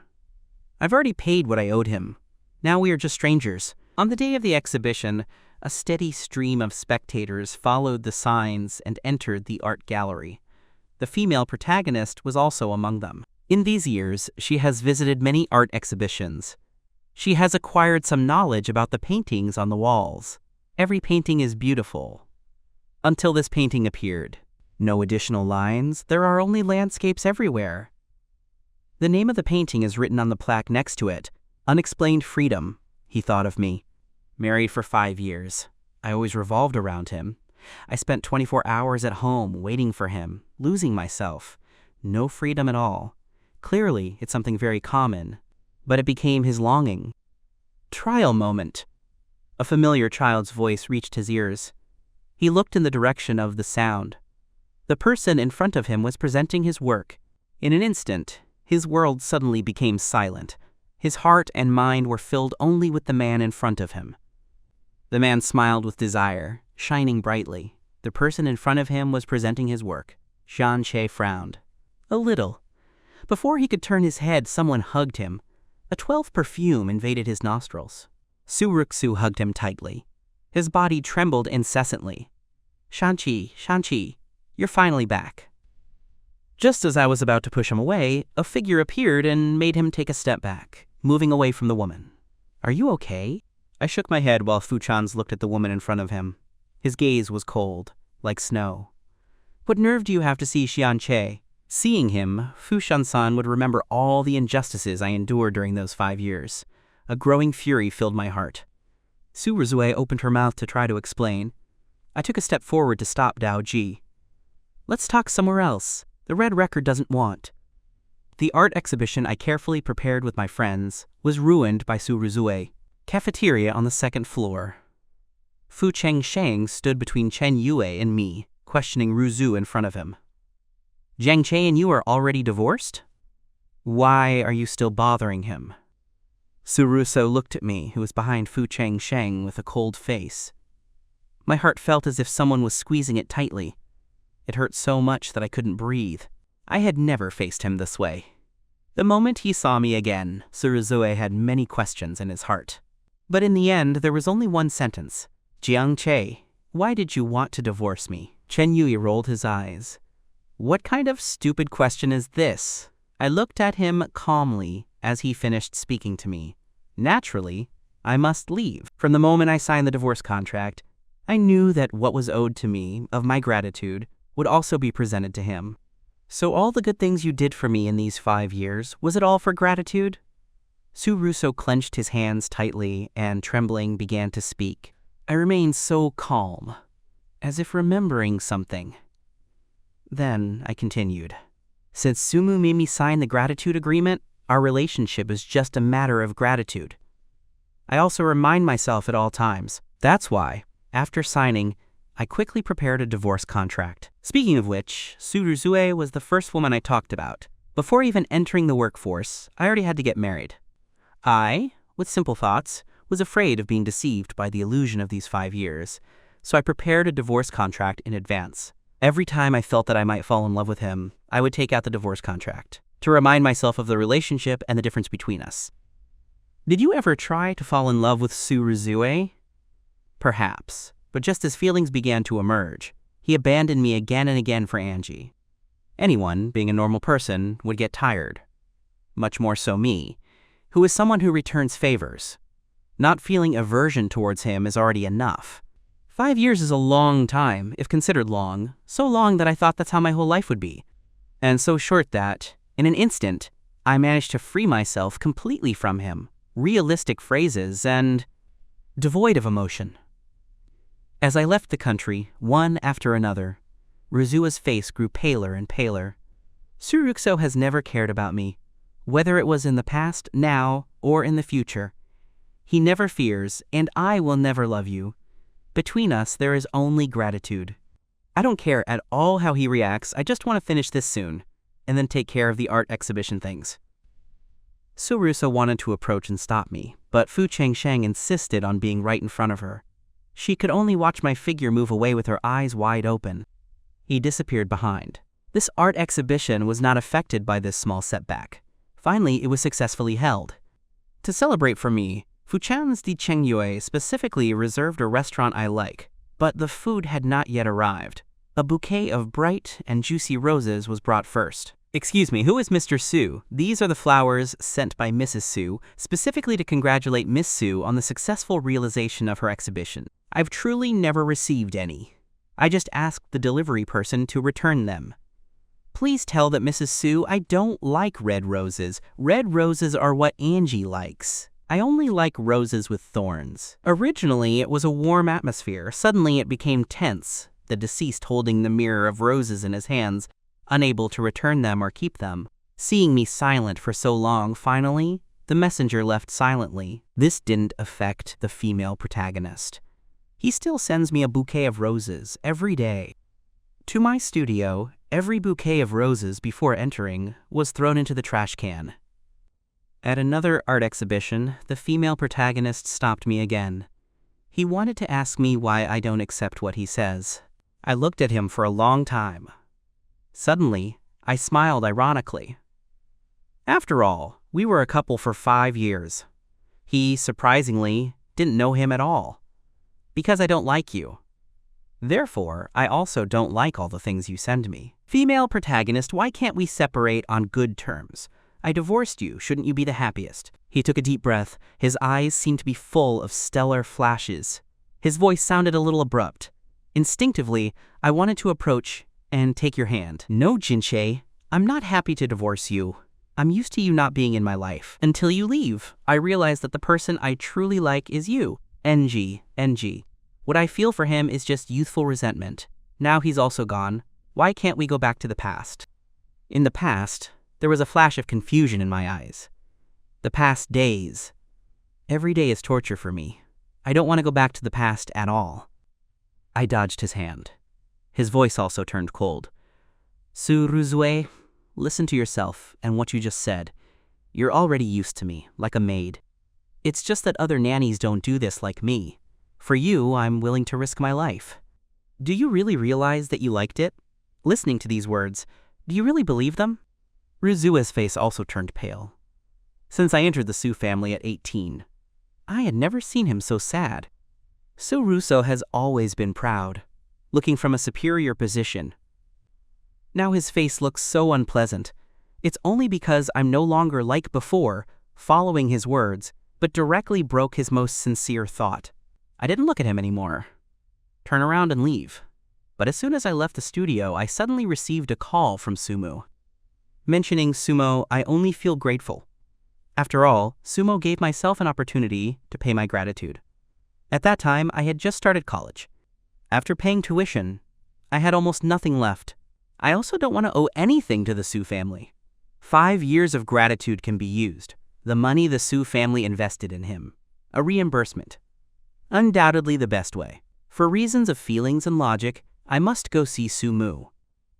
I've already paid what I owed him. Now we are just strangers. On the day of the exhibition, a steady stream of spectators followed the signs and entered the art gallery. The female protagonist was also among them. In these years, she has visited many art exhibitions. She has acquired some knowledge about the paintings on the walls. Every painting is beautiful. Until this painting appeared. No additional lines, there are only landscapes everywhere. The name of the painting is written on the plaque next to it. Unexplained freedom, he thought of me. Married for 5 years. I always revolved around him. I spent 24 hours at home waiting for him, losing myself. No freedom at all. Clearly, it's something very common, but it became his longing. Trial moment. A familiar child's voice reached his ears. He looked in the direction of the sound. The person in front of him was presenting his work. In an instant, his world suddenly became silent. His heart and mind were filled only with the man in front of him. The man smiled with desire, shining brightly. The person in front of him was presenting his work. Xian Che frowned. A little. Before he could turn his head, someone hugged him. A 12th perfume invaded his nostrils. Suruksu hugged him tightly. His body trembled incessantly. Shanchi, you're finally back. Just as I was about to push him away, a figure appeared and made him take a step back, moving away from the woman. Are you okay? I shook my head while Fuchans looked at the woman in front of him. His gaze was cold, like snow. What nerve do you have to see Xian Che? Seeing him, Fushan-san would remember all the injustices I endured during those 5 years. A growing fury filled my heart. Suruzue opened her mouth to try to explain. I took a step forward to stop Dao Ji. Let's talk somewhere else. The Red Record doesn't want. The art exhibition I carefully prepared with my friends was ruined by Suruzue. Cafeteria on the 2nd floor. Fu Chengsheng stood between Chen Yue and me, questioning Ruzu in front of him. Jiang Che and you are already divorced? Why are you still bothering him? Suruso looked at me, who was behind Fu Chengsheng, with a cold face. My heart felt as if someone was squeezing it tightly. It hurt so much that I couldn't breathe. I had never faced him this way. The moment he saw me again, Suruzue had many questions in his heart. But in the end, there was only one sentence. Jiang Che, why did you want to divorce me? Chen Yui rolled his eyes. What kind of stupid question is this? I looked at him calmly as he finished speaking to me. Naturally, I must leave. From the moment I signed the divorce contract, I knew that what was owed to me, of my gratitude, would also be presented to him. So all the good things you did for me in these 5 years, was it all for gratitude? Suruso clenched his hands tightly and, trembling, began to speak. I remained so calm, as if remembering something. Then I continued. Since Sumu made me sign the gratitude agreement, our relationship is just a matter of gratitude. I also remind myself at all times. That's why, after signing, I quickly prepared a divorce contract. Speaking of which, Suruzue was the first woman I talked about. Before even entering the workforce, I already had to get married. I, with simple thoughts, was afraid of being deceived by the illusion of these 5 years, so I prepared a divorce contract in advance. Every time I felt that I might fall in love with him, I would take out the divorce contract, to remind myself of the relationship and the difference between us. Did you ever try to fall in love with Suruzue? Perhaps, but just as feelings began to emerge, he abandoned me again and again for Angie. Anyone, being a normal person, would get tired. Much more so me, who is someone who returns favors. Not feeling aversion towards him is already enough. 5 years is a long time, if considered long, so long that I thought that's how my whole life would be. And so short that, in an instant, I managed to free myself completely from him, realistic phrases, and devoid of emotion. As I left the country, one after another, Rizua's face grew paler and paler. Surukso has never cared about me, whether it was in the past, now, or in the future. He never fears, and I will never love you. Between us, there is only gratitude. I don't care at all how he reacts, I just want to finish this soon, and then take care of the art exhibition things. Suruso wanted to approach and stop me, but Fu Chengsheng insisted on being right in front of her. She could only watch my figure move away with her eyes wide open. He disappeared behind. This art exhibition was not affected by this small setback. Finally, it was successfully held. To celebrate for me, Fuchan's Di Chengyue specifically reserved a restaurant I like, but the food had not yet arrived. A bouquet of bright and juicy roses was brought first. Excuse me, who is Mr. Su? These are the flowers sent by Mrs. Su, specifically to congratulate Miss Su on the successful realization of her exhibition. I've truly never received any. I just asked the delivery person to return them. Please tell that Mrs. Su I don't like red roses. Red roses are what Angie likes. I only like roses with thorns. Originally, it was a warm atmosphere. Suddenly, it became tense, the deceased holding the mirror of roses in his hands, unable to return them or keep them. Seeing me silent for so long, finally, the messenger left silently. This didn't affect the female protagonist. He still sends me a bouquet of roses every day. To my studio, every bouquet of roses before entering was thrown into the trash can. At another art exhibition, the female protagonist stopped me again. He wanted to ask me why I don't accept what he says. I looked at him for a long time. Suddenly, I smiled ironically. After all, we were a couple for 5 years. He, surprisingly, didn't know him at all. Because I don't like you. Therefore, I also don't like all the things you send me. Female protagonist, why can't we separate on good terms? I divorced you, shouldn't you be the happiest? He took a deep breath. His eyes seemed to be full of stellar flashes. His voice sounded a little abrupt. Instinctively, I wanted to approach and take your hand. No, Jinche, I'm not happy to divorce you. I'm used to you not being in my life. Until you leave, I realize that the person I truly like is you. Angie. What I feel for him is just youthful resentment. Now he's also gone. Why can't we go back to the past? In the past, there was a flash of confusion in my eyes. The past days. Every day is torture for me. I don't want to go back to the past at all. I dodged his hand. His voice also turned cold. Suruzue, listen to yourself and what you just said. You're already used to me, like a maid. It's just that other nannies don't do this like me. For you, I'm willing to risk my life. Do you really realize that you liked it? Listening to these words, do you really believe them? Rizua's face also turned pale. Since I entered the Su family at 18, I had never seen him so sad. Suruso has always been proud, looking from a superior position. Now his face looks so unpleasant. It's only because I'm no longer like before, following his words, but directly broke his most sincere thought. I didn't look at him anymore. Turn around and leave. But as soon as I left the studio, I suddenly received a call from Sumo. Mentioning Sumo, I only feel grateful. After all, Sumo gave myself an opportunity to pay my gratitude. At that time, I had just started college. After paying tuition, I had almost nothing left. I also don't want to owe anything to the Su family. 5 years of gratitude can be used. The money the Su family invested in him. A reimbursement. Undoubtedly the best way. For reasons of feelings and logic, I must go see Su Mu.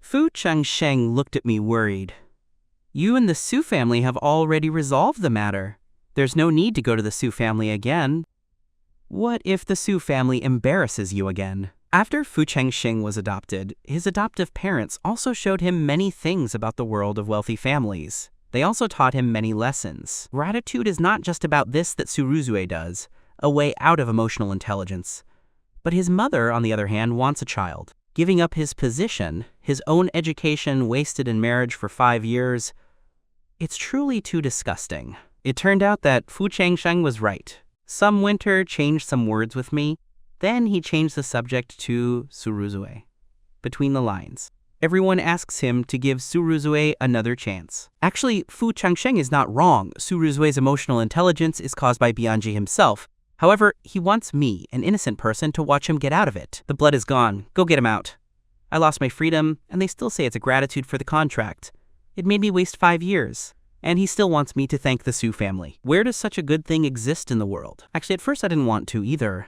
Fu Changsheng looked at me worried. You and the Su family have already resolved the matter. There's no need to go to the Su family again. What if the Su family embarrasses you again? After Fu Changsheng was adopted, his adoptive parents also showed him many things about the world of wealthy families. They also taught him many lessons. Gratitude is not just about this that Suruzue does, a way out of emotional intelligence. But his mother, on the other hand, wants a child. Giving up his position, his own education wasted in marriage for 5 years, it's truly too disgusting. It turned out that Fu Changsheng was right. Some winter changed some words with me, then he changed the subject to Suruzue. Between the lines. Everyone asks him to give Suruzue another chance. Actually, Fu Changsheng is not wrong. Suruzue's emotional intelligence is caused by Angie himself. However, he wants me, an innocent person, to watch him get out of it. The blood is gone. Go get him out. I lost my freedom, and they still say it's a gratitude for the contract. It made me waste 5 years. And he still wants me to thank the Su family. Where does such a good thing exist in the world? Actually, at first I didn't want to either.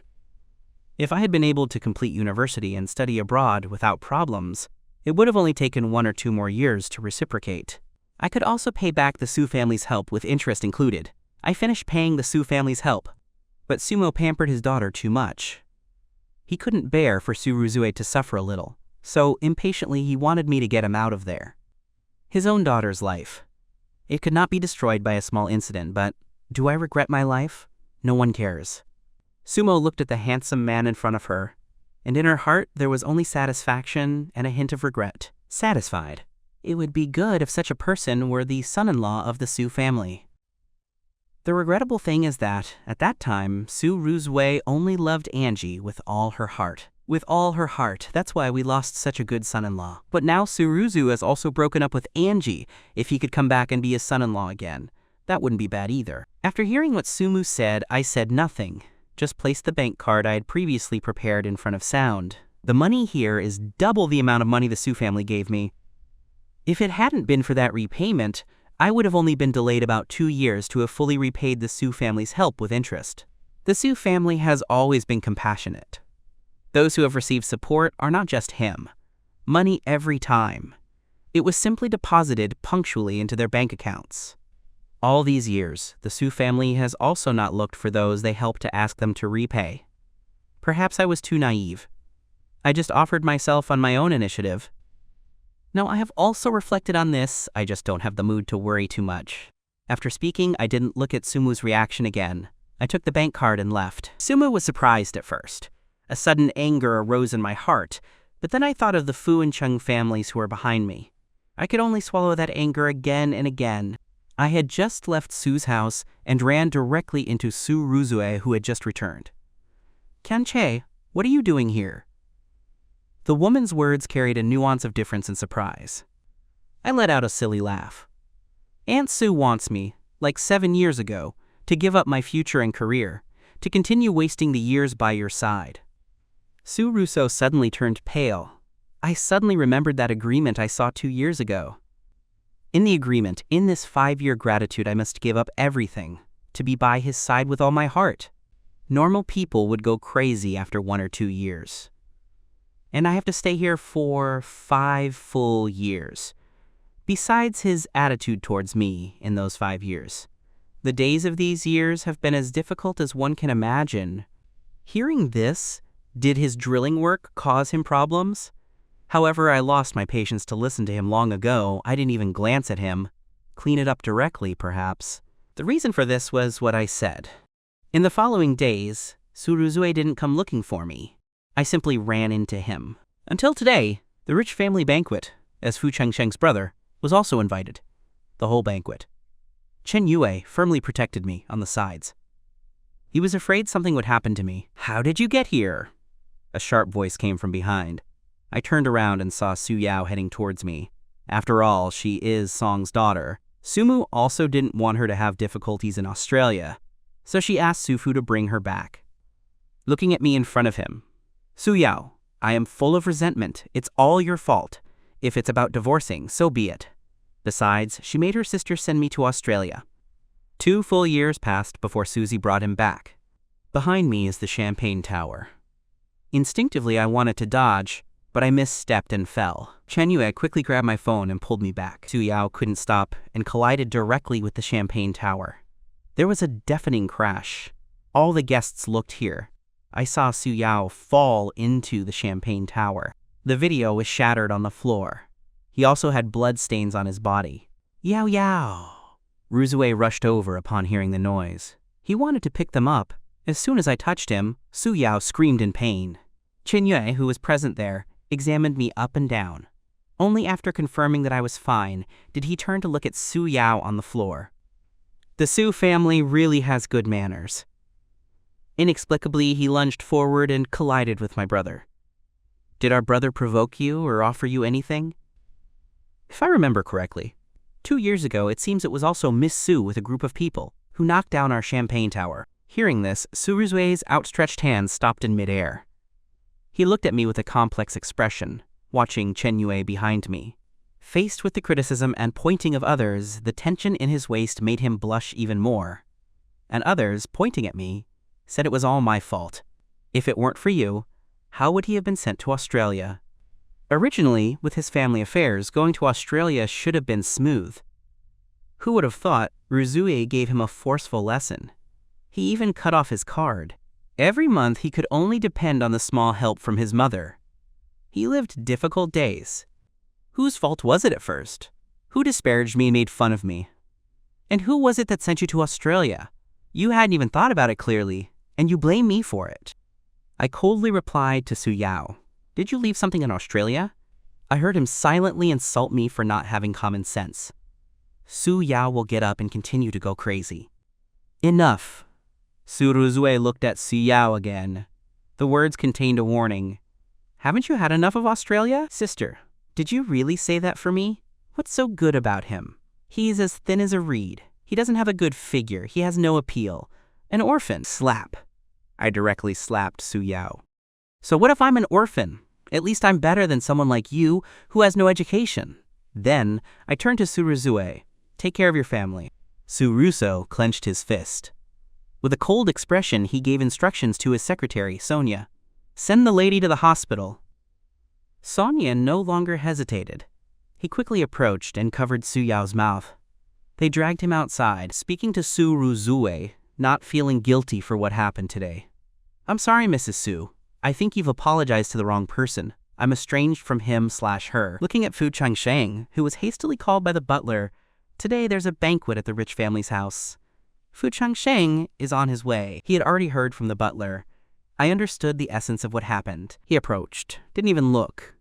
If I had been able to complete university and study abroad without problems, it would have only taken 1 or 2 more years to reciprocate. I could also pay back the Su family's help with interest included. I finished paying the Su family's help. But Sumo pampered his daughter too much. He couldn't bear for Suruzue to suffer a little, so impatiently he wanted me to get him out of there. His own daughter's life. It could not be destroyed by a small incident, but do I regret my life? No one cares. Sumo looked at the handsome man in front of her, and in her heart there was only satisfaction and a hint of regret. Satisfied. It would be good if such a person were the son-in-law of the Su family. The regrettable thing is that, at that time, Suruzue only loved Angie with all her heart. With all her heart, that's why we lost such a good son-in-law. But now Suruzu has also broken up with Angie. If he could come back and be his son-in-law again, that wouldn't be bad either. After hearing what Sumu said, I said nothing. Just placed the bank card I had previously prepared in front of Sound. The money here is double the amount of money the Su family gave me. If it hadn't been for that repayment, I would have only been delayed about 2 years to have fully repaid the Su family's help with interest. The Su family has always been compassionate. Those who have received support are not just him. Money every time. It was simply deposited punctually into their bank accounts. All these years, the Su family has also not looked for those they helped to ask them to repay. Perhaps I was too naive. I just offered myself on my own initiative. Now, I have also reflected on this, I just don't have the mood to worry too much. After speaking, I didn't look at Sumu's reaction again. I took the bank card and left. Sumu was surprised at first. A sudden anger arose in my heart, but then I thought of the Fu and Chung families who were behind me. I could only swallow that anger again and again. I had just left Su's house and ran directly into Su Ruzue, who had just returned. Kanche, what are you doing here? The woman's words carried a nuance of difference and surprise. I let out a silly laugh. Aunt Su wants me, like 7 years ago, to give up my future and career, to continue wasting the years by your side. Su Russo suddenly turned pale. I suddenly remembered that agreement I saw 2 years ago. In the agreement, in this 5-year gratitude, I must give up everything, to be by his side with all my heart. Normal people would go crazy after 1 or 2 years. And I have to stay here for 5 full years. Besides his attitude towards me in those 5 years. The days of these years have been as difficult as one can imagine. Hearing this, did his drilling work cause him problems? However, I lost my patience to listen to him long ago. I didn't even glance at him. Clean it up directly, perhaps. The reason for this was what I said. In the following days, Suruzue didn't come looking for me. I simply ran into him. Until today, the rich family banquet, as Fu Chengsheng's brother, was also invited. The whole banquet. Chen Yue firmly protected me on the sides. He was afraid something would happen to me. How did you get here? A sharp voice came from behind. I turned around and saw Su Yao heading towards me. After all, she is Song's daughter. Sumu also didn't want her to have difficulties in Australia, so she asked Sufu to bring her back. Looking at me in front of him, "Su Yao, I am full of resentment. It's all your fault. If it's about divorcing, so be it. Besides, she made her sister send me to Australia." 2 full years passed before Susie brought him back. Behind me is the Champagne Tower. Instinctively, I wanted to dodge, but I misstepped and fell. Chen Yue quickly grabbed my phone and pulled me back. Su Yao couldn't stop and collided directly with the Champagne Tower. There was a deafening crash. All the guests looked here. I saw Su Yao fall into the Champagne Tower. The video was shattered on the floor. He also had blood stains on his body. "Yao Yao!" Ruzue rushed over upon hearing the noise. He wanted to pick them up. As soon as I touched him, Su Yao screamed in pain. Chen Yue, who was present there, examined me up and down. Only after confirming that I was fine did he turn to look at Su Yao on the floor. The Su family really has good manners. Inexplicably, he lunged forward and collided with my brother. "Did our brother provoke you or offer you anything?" If I remember correctly, 2 years ago it seems it was also Miss Su with a group of people who knocked down our Champagne Tower. Hearing this, Su Ruzue's outstretched hand stopped in midair. He looked at me with a complex expression, watching Chen Yue behind me. Faced with the criticism and pointing of others, the tension in his waist made him blush even more. And others, pointing at me, said it was all my fault. If it weren't for you, how would he have been sent to Australia? Originally, with his family affairs, going to Australia should have been smooth. Who would have thought Ruzue gave him a forceful lesson? He even cut off his card. Every month he could only depend on the small help from his mother. He lived difficult days. Whose fault was it at first? Who disparaged me and made fun of me? And who was it that sent you to Australia? You hadn't even thought about it clearly, and you blame me for it. I coldly replied to Su Yao, "Did you leave something in Australia?" I heard him silently insult me for not having common sense. Su Yao will get up and continue to go crazy. "Enough." Su Ruzue looked at Su Yao again. The words contained a warning. "Haven't you had enough of Australia? Sister, did you really say that for me? What's so good about him? He's as thin as a reed. He doesn't have a good figure. He has no appeal. An orphan." Slap. I directly slapped Su Yao. "So what if I'm an orphan? At least I'm better than someone like you who has no education." Then I turned to Su Ruzue. "Take care of your family." Su Russo clenched his fist. With a cold expression, he gave instructions to his secretary, Sonia. "Send the lady to the hospital." Sonia no longer hesitated. He quickly approached and covered Su Yao's mouth. They dragged him outside, speaking to Su Ruzue, not feeling guilty for what happened today. "I'm sorry, Mrs. Su. I think you've apologized to the wrong person. I'm estranged from him/her." Looking at Fu Changsheng, who was hastily called by the butler, "Today there's a banquet at the rich family's house. Fu Changsheng is on his way." He had already heard from the butler. I understood the essence of what happened. He approached, didn't even look.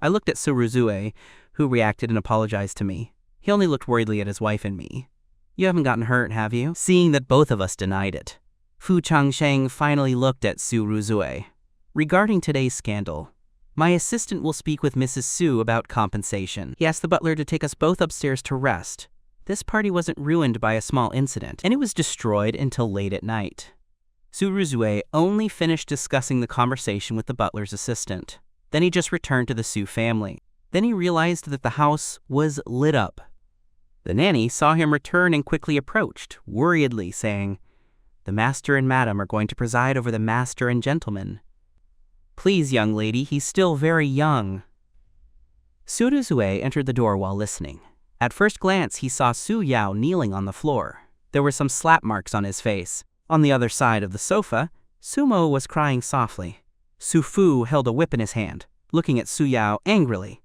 I looked at Su Ruzue, who reacted and apologized to me. He only looked worriedly at his wife and me. "You haven't gotten hurt, have you?" Seeing that both of us denied it. Fu Changsheng finally looked at Su Ruzue. "Regarding today's scandal, my assistant will speak with Mrs. Su about compensation." He asked the butler to take us both upstairs to rest. This party wasn't ruined by a small incident, and it was destroyed until late at night. Su Ruzue only finished discussing the conversation with the butler's assistant. Then he just returned to the Su family. Then he realized that the house was lit up. The nanny saw him return and quickly approached, worriedly saying, "The master and madam are going to preside over the master and gentleman." "Please, young lady, he's still very young." Su Ruzue entered the door while listening. At first glance, he saw Su Yao kneeling on the floor. There were some slap marks on his face. On the other side of the sofa, Sumo was crying softly. Su Fu held a whip in his hand, looking at Su Yao angrily.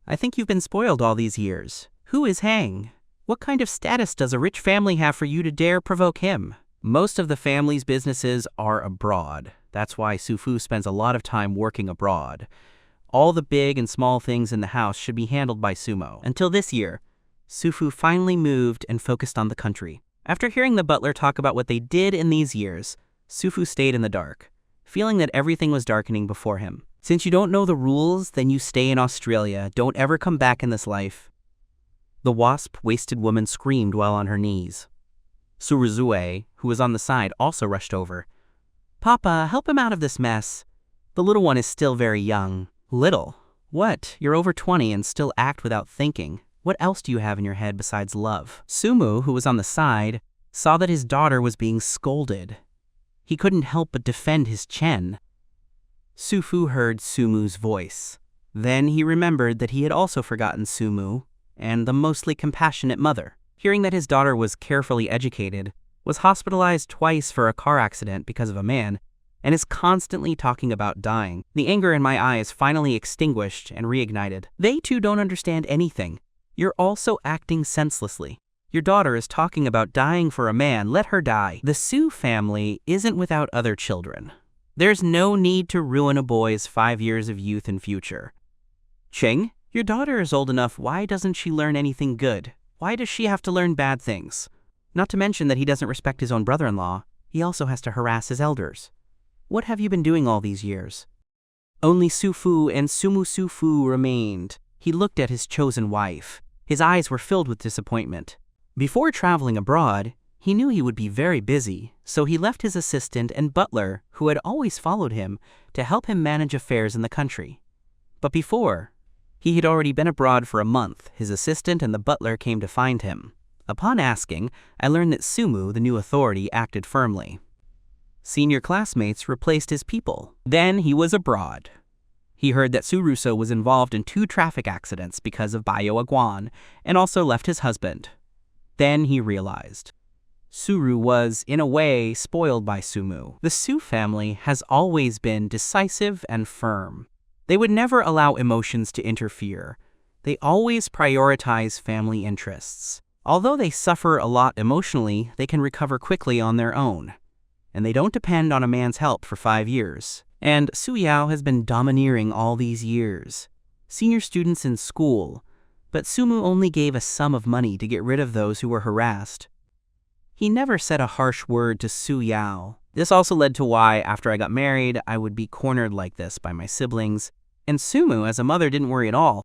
"I think you've been spoiled all these years. Who is Hang? What kind of status does a rich family have for you to dare provoke him?" Most of the family's businesses are abroad. That's why Su Fu spends a lot of time working abroad. All the big and small things in the house should be handled by Sumo. Until this year, Su Fu finally moved and focused on the country. After hearing the butler talk about what they did in these years, Su Fu stayed in the dark, feeling that everything was darkening before him. Since you don't know the rules, then you stay in Australia. Don't ever come back in this life." The wasp-waisted woman screamed while on her knees. Suruzue, who was on the side, also rushed over. "Papa, help him out of this mess. The little one is still very young." "Little? What? You're over 20 and still act without thinking. What else do you have in your head besides love?" Sumu, who was on the side, saw that his daughter was being scolded. He couldn't help but defend his Chen. Sufu heard Sumu's voice. Then he remembered that he had also forgotten Sumu and the mostly compassionate mother. Hearing that his daughter was carefully educated, was hospitalized twice for a car accident because of a man, and is constantly talking about dying. The anger in my eyes finally extinguished and reignited. They too don't understand anything. You're also acting senselessly. Your daughter is talking about dying for a man. Let her die. The Su family isn't without other children. There's no need to ruin a boy's 5 years of youth and future. Cheng, your daughter is old enough. Why doesn't she learn anything good? Why does she have to learn bad things? Not to mention that he doesn't respect his own brother-in-law. He also has to harass his elders. What have you been doing all these years? Only Sufu and Sumu Sufu remained. He looked at his chosen wife. His eyes were filled with disappointment. Before traveling abroad, he knew he would be very busy, so he left his assistant and butler, who had always followed him, to help him manage affairs in the country. But before, he had already been abroad for a month. His assistant and the butler came to find him. Upon asking, I learned that Sumu, the new authority, acted firmly. Senior classmates replaced his people. Then he was abroad. He heard that Suruso was involved in 2 traffic accidents because of Bayo Aguan, and also left his husband. Then he realized. Suru was, in a way, spoiled by Sumu. The Su family has always been decisive and firm. They would never allow emotions to interfere. They always prioritize family interests. Although they suffer a lot emotionally, they can recover quickly on their own. And they don't depend on a man's help for 5 years. And Su Yao has been domineering all these years. Senior students in school, but Sumu only gave a sum of money to get rid of those who were harassed. He never said a harsh word to Su Yao. This also led to why, after I got married, I would be cornered like this by my siblings. And Sumu, as a mother, didn't worry at all.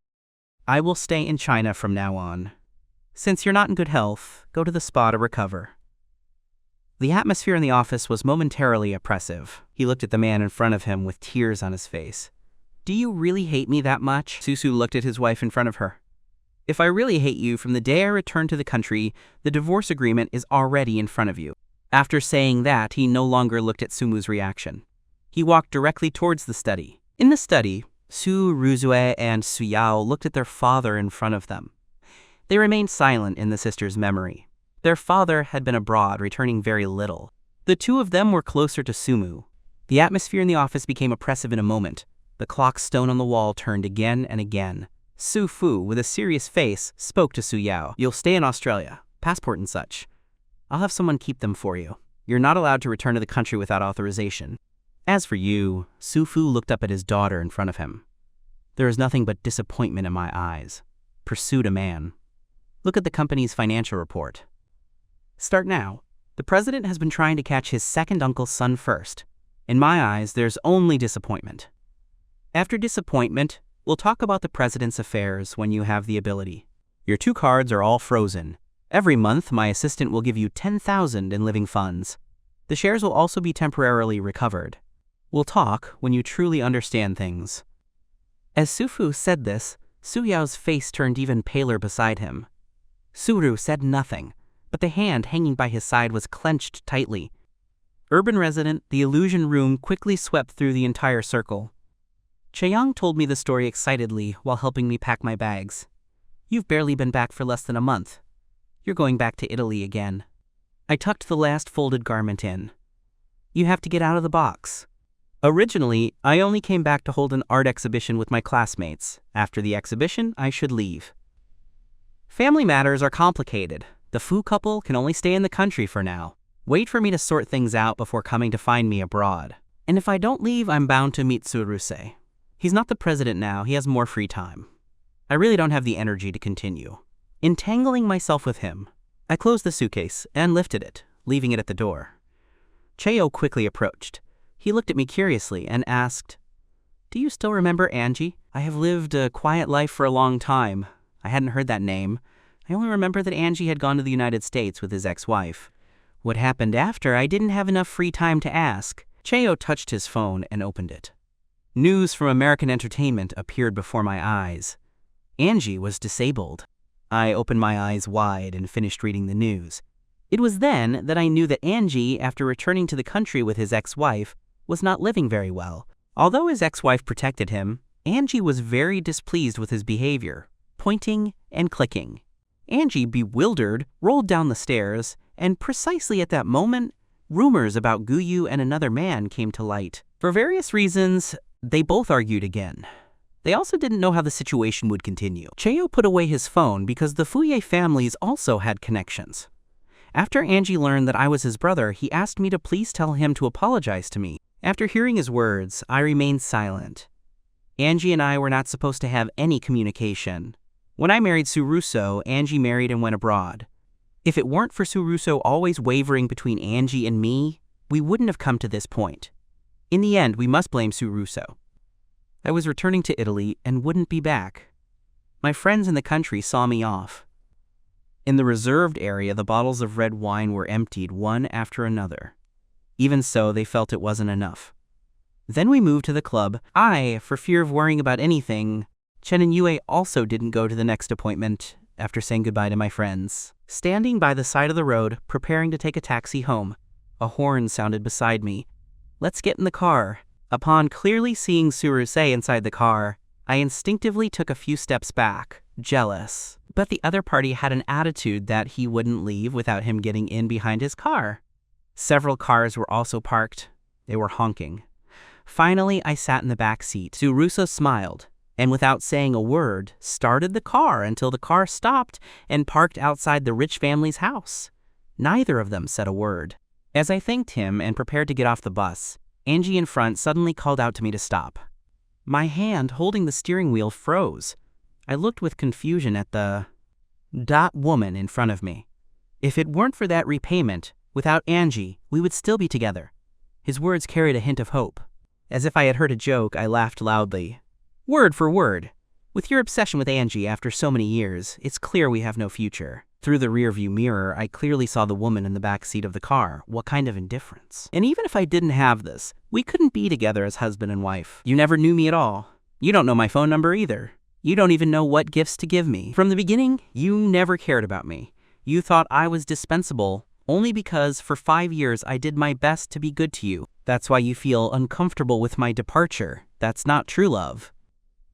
I will stay in China from now on. Since you're not in good health, go to the spa to recover. The atmosphere in the office was momentarily oppressive. He looked at the man in front of him with tears on his face. "Do you really hate me that much?" Susu looked at his wife in front of her. "If I really hate you, from the day I returned to the country, the divorce agreement is already in front of you." After saying that, he no longer looked at Sumu's reaction. He walked directly towards the study. In the study, Su Ruzue and Su Yao looked at their father in front of them. They remained silent in the sisters' memory. Their father had been abroad, returning very little. The two of them were closer to Sumu. The atmosphere in the office became oppressive in a moment. The clock stone on the wall turned again and again. Su Fu, with a serious face, spoke to Su Yao. "You'll stay in Australia, passport and such. I'll have someone keep them for you. You're not allowed to return to the country without authorization. As for you," Su Fu looked up at his daughter in front of him. "There is nothing but disappointment in my eyes. Pursued a man. Look at the company's financial report. Start now. The president has been trying to catch his second uncle's son first. In my eyes, there's only disappointment. After disappointment, we'll talk about the president's affairs when you have the ability. Your 2 cards are all frozen. Every month, my assistant will give you 10,000 in living funds. The shares will also be temporarily recovered. We'll talk when you truly understand things." As Sufu said this, Su Yao's face turned even paler beside him. Suru said nothing, but the hand hanging by his side was clenched tightly. Urban resident, the illusion room quickly swept through the entire circle. Chaeyang told me the story excitedly while helping me pack my bags. "You've barely been back for less than a month. You're going back to Italy again." I tucked the last folded garment in. "You have to get out of the box. Originally, I only came back to hold an art exhibition with my classmates. After the exhibition, I should leave. Family matters are complicated. The Fu couple can only stay in the country for now. Wait for me to sort things out before coming to find me abroad. And if I don't leave, I'm bound to meet Suruse. He's not the president now, he has more free time. I really don't have the energy to continue. Entangling myself with him, I closed the suitcase and lifted it, leaving it at the door. Cheo quickly approached. He looked at me curiously and asked, "Do you still remember Angie? I have lived a quiet life for a long time. I hadn't heard that name. I only remember that Angie had gone to the United States with his ex-wife. What happened after, I didn't have enough free time to ask." Cheo touched his phone and opened it. News from American Entertainment appeared before my eyes. Angie was disabled. I opened my eyes wide and finished reading the news. It was then that I knew that Angie, after returning to the country with his ex-wife, was not living very well. Although his ex-wife protected him, Angie was very displeased with his behavior, pointing and clicking. Angie, bewildered, rolled down the stairs, and precisely at that moment, rumors about Guyu and another man came to light. For various reasons, they both argued again. They also didn't know how the situation would continue. Cheo put away his phone because the Fuye families also had connections. After Angie learned that I was his brother, he asked me to please tell him to apologize to me. After hearing his words, I remained silent. Angie and I were not supposed to have any communication. When I married Suruso, Angie married and went abroad. If it weren't for Suruso always wavering between Angie and me, we wouldn't have come to this point. In the end, we must blame Suruso. I was returning to Italy and wouldn't be back. My friends in the country saw me off. In the reserved area, the bottles of red wine were emptied one after another. Even so, they felt it wasn't enough. Then we moved to the club. I, for fear of worrying about anything, Chen and Yue also didn't go to the next appointment after saying goodbye to my friends. Standing by the side of the road, preparing to take a taxi home, a horn sounded beside me. "Let's get in the car." Upon clearly seeing Surusei inside the car, I instinctively took a few steps back, jealous. But the other party had an attitude that he wouldn't leave without him getting in behind his car. Several cars were also parked. They were honking. Finally, I sat in the back seat. Suruso smiled, and without saying a word, started the car until the car stopped and parked outside the rich family's house. Neither of them said a word. As I thanked him and prepared to get off the bus, Angie in front suddenly called out to me to stop. My hand holding the steering wheel froze. I looked with confusion at the woman in front of me. If it weren't for that repayment, without Angie, we would still be together. His words carried a hint of hope. As if I had heard a joke, I laughed loudly. Word for word. With your obsession with Angie after so many years, it's clear we have no future. Through the rearview mirror, I clearly saw the woman in the back seat of the car. What kind of indifference? And even if I didn't have this, we couldn't be together as husband and wife. You never knew me at all. You don't know my phone number either. You don't even know what gifts to give me. From the beginning, you never cared about me. You thought I was dispensable only because for 5 years I did my best to be good to you. That's why you feel uncomfortable with my departure. That's not true love.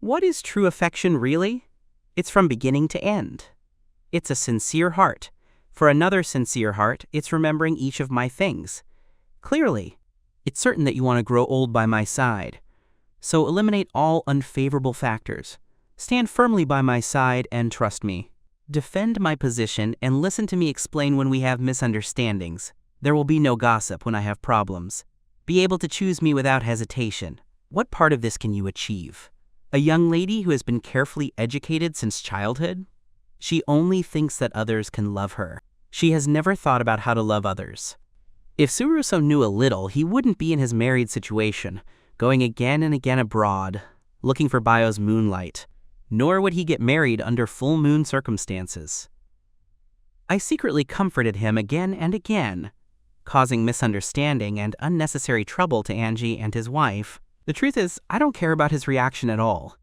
What is true affection really? It's from beginning to end. It's a sincere heart. For another sincere heart, it's remembering each of my things. Clearly, it's certain that you want to grow old by my side. So eliminate all unfavorable factors. Stand firmly by my side and trust me. Defend my position and listen to me explain when we have misunderstandings. There will be no gossip when I have problems. Be able to choose me without hesitation. What part of this can you achieve? A young lady who has been carefully educated since childhood? She only thinks that others can love her. She has never thought about how to love others. If Suruso knew a little, he wouldn't be in his married situation, going again and again abroad, looking for Bio's moonlight. Nor would he get married under full moon circumstances. I secretly comforted him again and again, causing misunderstanding and unnecessary trouble to Angie and his wife. The truth is, I don't care about his reaction at all.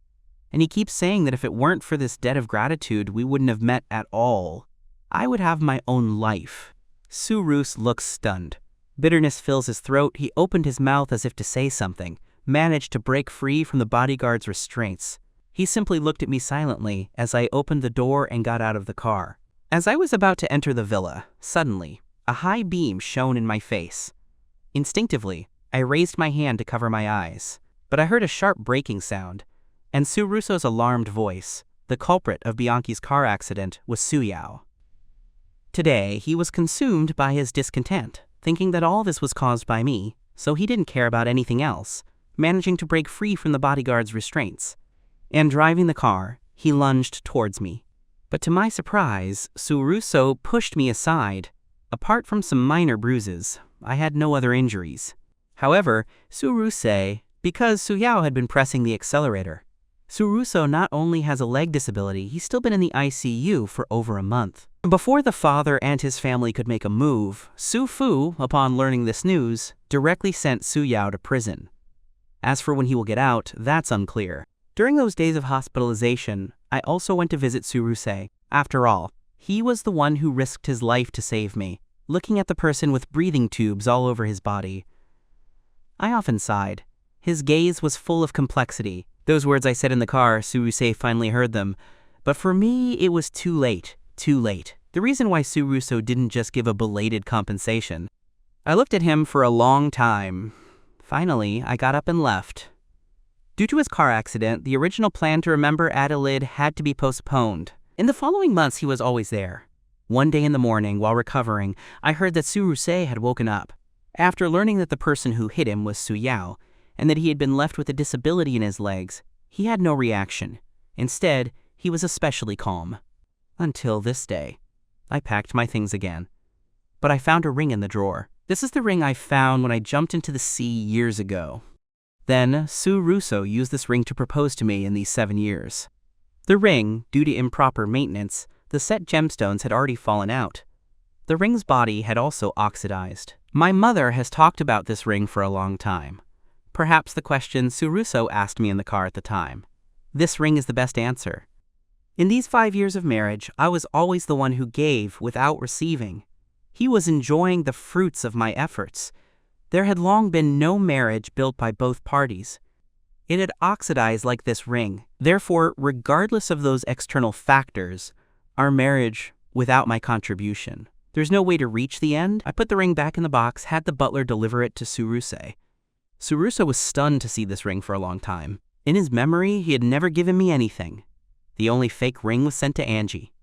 And he keeps saying that if it weren't for this debt of gratitude, we wouldn't have met at all. I would have my own life. Surus looks stunned. Bitterness fills his throat. He opened his mouth as if to say something, managed to break free from the bodyguard's restraints. He simply looked at me silently as I opened the door and got out of the car. As I was about to enter the villa, suddenly, a high beam shone in my face. Instinctively, I raised my hand to cover my eyes, but I heard a sharp breaking sound, and Suruso's alarmed voice. The culprit of Bianchi's car accident was Suyao. Today, he was consumed by his discontent, thinking that all this was caused by me, so he didn't care about anything else, managing to break free from the bodyguard's restraints. And driving the car, he lunged towards me. But to my surprise, Suruso pushed me aside. Apart from some minor bruises, I had no other injuries. However, Surusei, because Su Yao had been pressing the accelerator. Suruso not only has a leg disability, he's still been in the ICU for over a month. Before the father and his family could make a move, Su Fu, upon learning this news, directly sent Su Yao to prison. As for when he will get out, that's unclear. During those days of hospitalization, I also went to visit Surusei. After all, he was the one who risked his life to save me, looking at the person with breathing tubes all over his body. I often sighed. His gaze was full of complexity. Those words I said in the car, Surusei finally heard them. But for me, it was too late. Too late. The reason why Suruso didn't just give a belated compensation. I looked at him for a long time. Finally, I got up and left. Due to his car accident, the original plan to remember Adelaide had to be postponed. In the following months, he was always there. One day in the morning, while recovering, I heard that Surusei had woken up. After learning that the person who hit him was Su Yao, and that he had been left with a disability in his legs, he had no reaction. Instead, he was especially calm. Until this day. I packed my things again. But I found a ring in the drawer. This is the ring I found when I jumped into the sea years ago. Then, Suruso used this ring to propose to me in these 7 years. The ring, due to improper maintenance, the set gemstones had already fallen out. The ring's body had also oxidized. My mother has talked about this ring for a long time. Perhaps the question Suruso asked me in the car at the time. This ring is the best answer. In these 5 years of marriage, I was always the one who gave without receiving. He was enjoying the fruits of my efforts. There had long been no marriage built by both parties. It had oxidized like this ring. Therefore, regardless of those external factors, our marriage without my contribution. There's no way to reach the end. I put the ring back in the box, had the butler deliver it to Surusei. Suruso was stunned to see this ring for a long time. In his memory, he had never given me anything. The only fake ring was sent to Angie.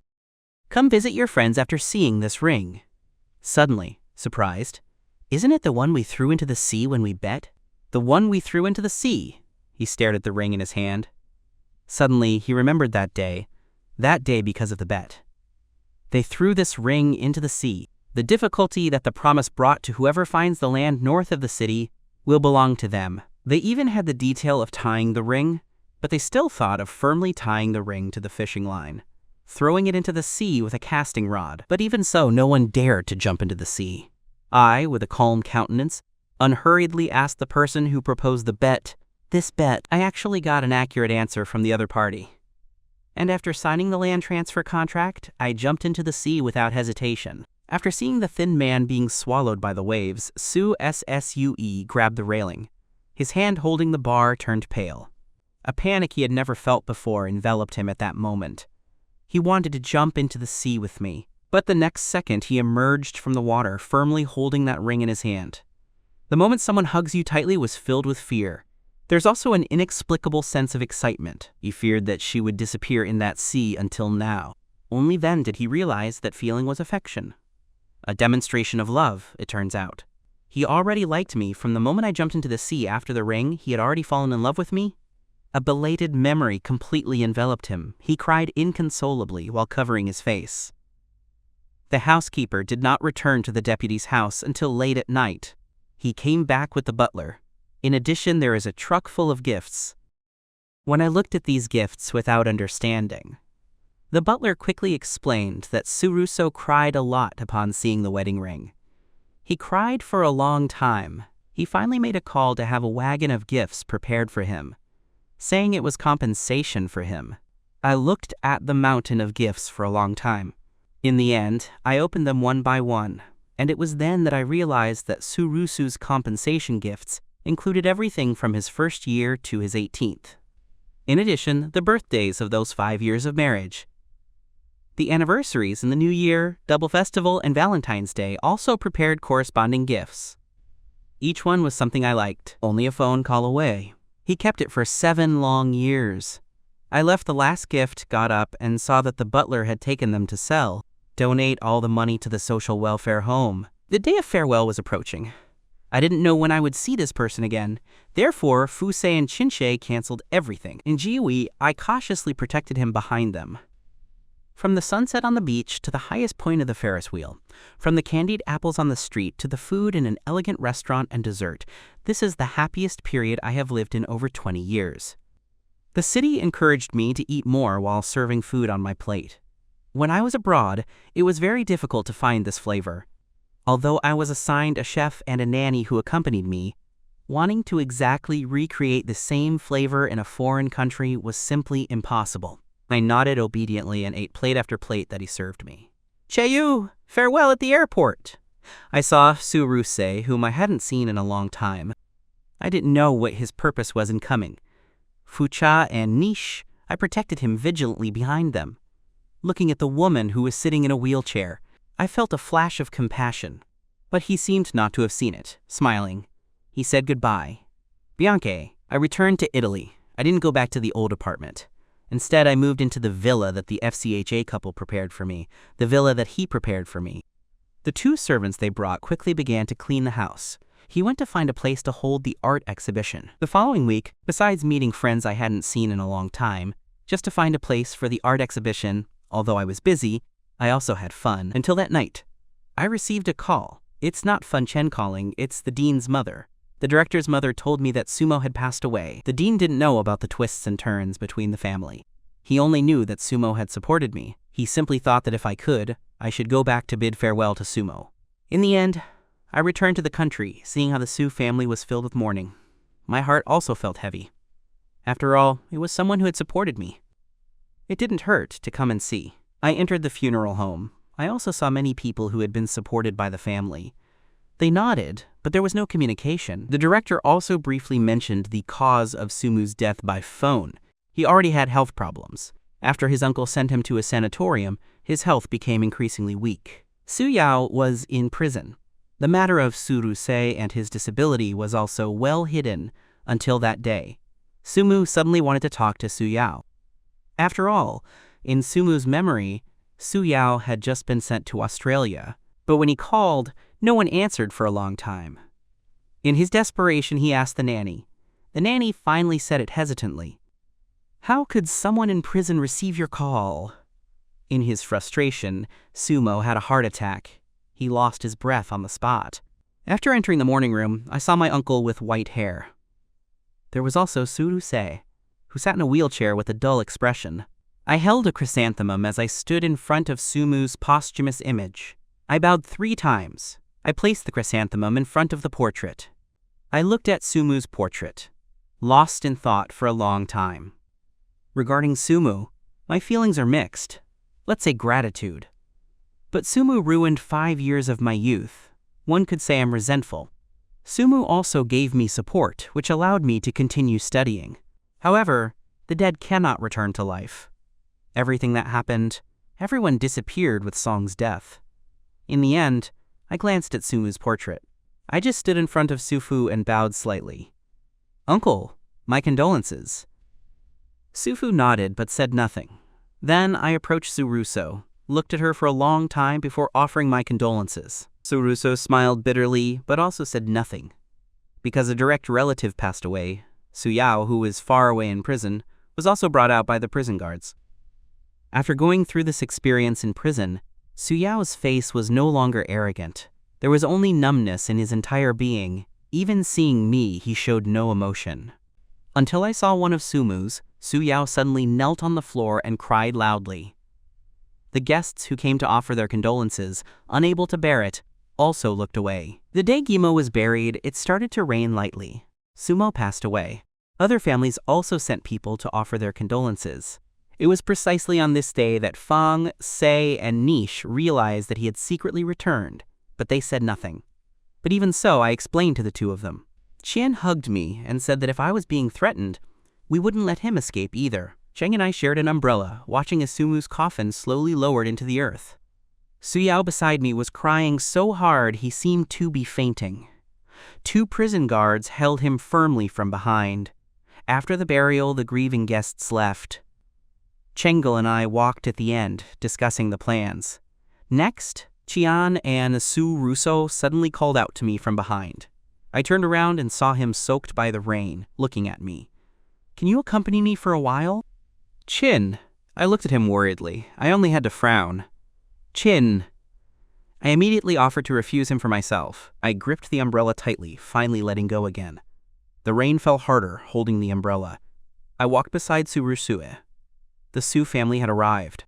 Come visit your friends after seeing this ring. Suddenly, surprised, isn't it the one we threw into the sea when we bet? The one we threw into the sea. He stared at the ring in his hand. Suddenly, he remembered that day because of the bet. They threw this ring into the sea. The difficulty that the promise brought to whoever finds the land north of the city will belong to them. They even had the detail of tying the ring, but they still thought of firmly tying the ring to the fishing line, throwing it into the sea with a casting rod. But even so, no one dared to jump into the sea. I, with a calm countenance, unhurriedly asked the person who proposed the bet, this bet. I actually got an accurate answer from the other party. And after signing the land transfer contract, I jumped into the sea without hesitation. After seeing the thin man being swallowed by the waves, Sue grabbed the railing. His hand holding the bar turned pale. A panic he had never felt before enveloped him at that moment. He wanted to jump into the sea with me, but the next second he emerged from the water, firmly holding that ring in his hand. The moment someone hugs you tightly was filled with fear. There's also an inexplicable sense of excitement. He feared that she would disappear in that sea until now. Only then did he realize that feeling was affection. A demonstration of love, it turns out. He already liked me from the moment I jumped into the sea after the ring. He had already fallen in love with me. A belated memory completely enveloped him. He cried inconsolably while covering his face. The housekeeper did not return to the deputy's house until late at night. He came back with the butler. In addition, there is a truck full of gifts. When I looked at these gifts without understanding, the butler quickly explained that Suruso cried a lot upon seeing the wedding ring. He cried for a long time. He finally made a call to have a wagon of gifts prepared for him, saying it was compensation for him. I looked at the mountain of gifts for a long time. In the end, I opened them one by one, and it was then that I realized that Surusu's compensation gifts included everything from his first year to his 18th. In addition, the birthdays of those 5 years of marriage. The anniversaries in the New Year, Double Festival, and Valentine's Day also prepared corresponding gifts. Each one was something I liked, only a phone call away. He kept it for 7 long years. I left the last gift, got up, and saw that the butler had taken them to sell, donate all the money to the social welfare home. The day of farewell was approaching. I didn't know when I would see this person again. Therefore, Fusei and Chinsei canceled everything. In Jiui, I cautiously protected him behind them. From the sunset on the beach to the highest point of the Ferris wheel, from the candied apples on the street to the food in an elegant restaurant and dessert, this is the happiest period I have lived in over 20 years. The city encouraged me to eat more while serving food on my plate. When I was abroad, it was very difficult to find this flavor. Although I was assigned a chef and a nanny who accompanied me, wanting to exactly recreate the same flavor in a foreign country was simply impossible. I nodded obediently and ate plate after plate that he served me. Cheyu, farewell at the airport. I saw Su Rusei, whom I hadn't seen in a long time. I didn't know what his purpose was in coming. Fucha and Niche, I protected him vigilantly behind them. Looking at the woman who was sitting in a wheelchair, I felt a flash of compassion. But he seemed not to have seen it, smiling. He said goodbye. Bianche, I returned to Italy. I didn't go back to the old apartment. Instead, I moved into the villa that the FCHA couple prepared for me, the villa that he prepared for me. The two servants they brought quickly began to clean the house. He went to find a place to hold the art exhibition. The following week, besides meeting friends I hadn't seen in a long time, just to find a place for the art exhibition, although I was busy, I also had fun, until that night. I received a call. It's not Fun Chen calling, it's the dean's mother. The director's mother told me that Sumo had passed away. The dean didn't know about the twists and turns between the family. He only knew that Sumo had supported me. He simply thought that if I could, I should go back to bid farewell to Sumo. In the end, I returned to the country, seeing how the Su family was filled with mourning. My heart also felt heavy. After all, it was someone who had supported me. It didn't hurt to come and see. I entered the funeral home. I also saw many people who had been supported by the family. They nodded, but there was no communication. The director also briefly mentioned the cause of Sumu's death by phone. He already had health problems. After his uncle sent him to a sanatorium, his health became increasingly weak. Su Yao was in prison. The matter of Su Rusei and his disability was also well hidden until that day. Sumu suddenly wanted to talk to Su Yao. After all, in Sumu's memory, Su Yao had just been sent to Australia. But when he called, no one answered for a long time. In his desperation, he asked the nanny. The nanny finally said it hesitantly. How could someone in prison receive your call? In his frustration, Sumo had a heart attack. He lost his breath on the spot. After entering the morning room, I saw my uncle with white hair. There was also Su Rusei, who sat in a wheelchair with a dull expression. I held a chrysanthemum as I stood in front of Sumu's posthumous image. I bowed 3 times. I placed the chrysanthemum in front of the portrait. I looked at Sumu's portrait, lost in thought for a long time. Regarding Sumu, my feelings are mixed. Let's say gratitude. But Sumu ruined 5 years of my youth. One could say I'm resentful. Sumu also gave me support, which allowed me to continue studying. However, the dead cannot return to life. Everything that happened, everyone disappeared with Song's death. In the end, I glanced at Sumu's portrait. I just stood in front of Sufu and bowed slightly. Uncle, my condolences. Sufu nodded but said nothing. Then I approached Suruso, looked at her for a long time before offering my condolences. Suruso smiled bitterly but also said nothing. Because a direct relative passed away, Su Yao, who was far away in prison, was also brought out by the prison guards. After going through this experience in prison, Su Yao's face was no longer arrogant. There was only numbness in his entire being. Even seeing me, he showed no emotion. Until I saw one of Sumu's, Su Yao suddenly knelt on the floor and cried loudly. The guests who came to offer their condolences, unable to bear it, also looked away. The day Gimo was buried, it started to rain lightly. Sumo passed away. Other families also sent people to offer their condolences. It was precisely on this day that Fang, Sei, and Niche realized that he had secretly returned, but they said nothing. But even so, I explained to the two of them. Qian hugged me and said that if I was being threatened, we wouldn't let him escape either. Cheng and I shared an umbrella, watching as Sumu's coffin slowly lowered into the earth. Su Yao beside me was crying so hard he seemed to be fainting. 2 prison guards held him firmly from behind. After the burial, the grieving guests left. Chengel and I walked at the end, discussing the plans. Next, Qian and Su Russo suddenly called out to me from behind. I turned around and saw him soaked by the rain, looking at me. Can you accompany me for a while? Chin, I looked at him worriedly. I only had to frown. Chin. I immediately offered to refuse him for myself. I gripped the umbrella tightly, finally letting go again. The rain fell harder, holding the umbrella. I walked beside Surusue. The Su family had arrived.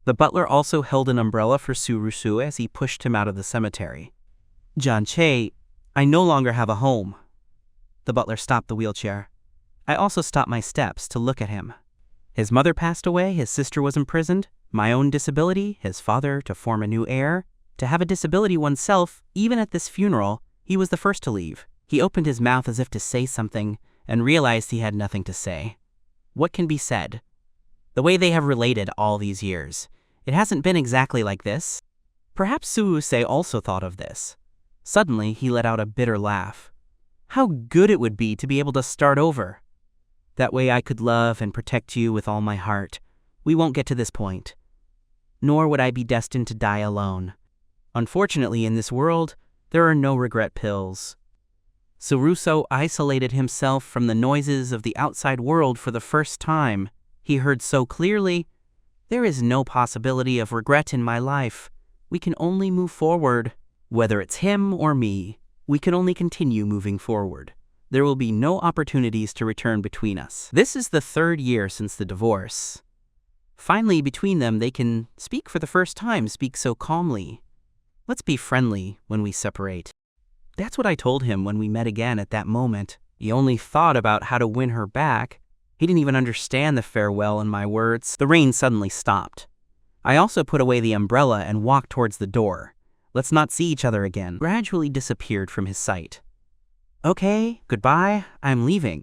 The butler also held an umbrella for Surusue as he pushed him out of the cemetery. Janche, I no longer have a home. The butler stopped the wheelchair. I also stopped my steps to look at him. His mother passed away, his sister was imprisoned, my own disability, his father to form a new heir. To have a disability oneself, even at this funeral, he was the first to leave. He opened his mouth as if to say something, and realized he had nothing to say. What can be said? The way they have related all these years. It hasn't been exactly like this. Perhaps Suuse also thought of this. Suddenly, he let out a bitter laugh. How good it would be to be able to start over. That way I could love and protect you with all my heart. We won't get to this point. Nor would I be destined to die alone. Unfortunately, in this world, there are no regret pills. Suruso isolated himself from the noises of the outside world for the first time. He heard so clearly, there is no possibility of regret in my life. We can only move forward. Whether it's him or me, we can only continue moving forward. There will be no opportunities to return between us. This is the 3rd year since the divorce. Finally, between them, they can speak for the first time, speak so calmly. Let's be friendly when we separate. That's what I told him when we met again at that moment. He only thought about how to win her back. He didn't even understand the farewell in my words. The rain suddenly stopped. I also put away the umbrella and walked towards the door. Let's not see each other again. Gradually disappeared from his sight. Okay, goodbye, I'm leaving.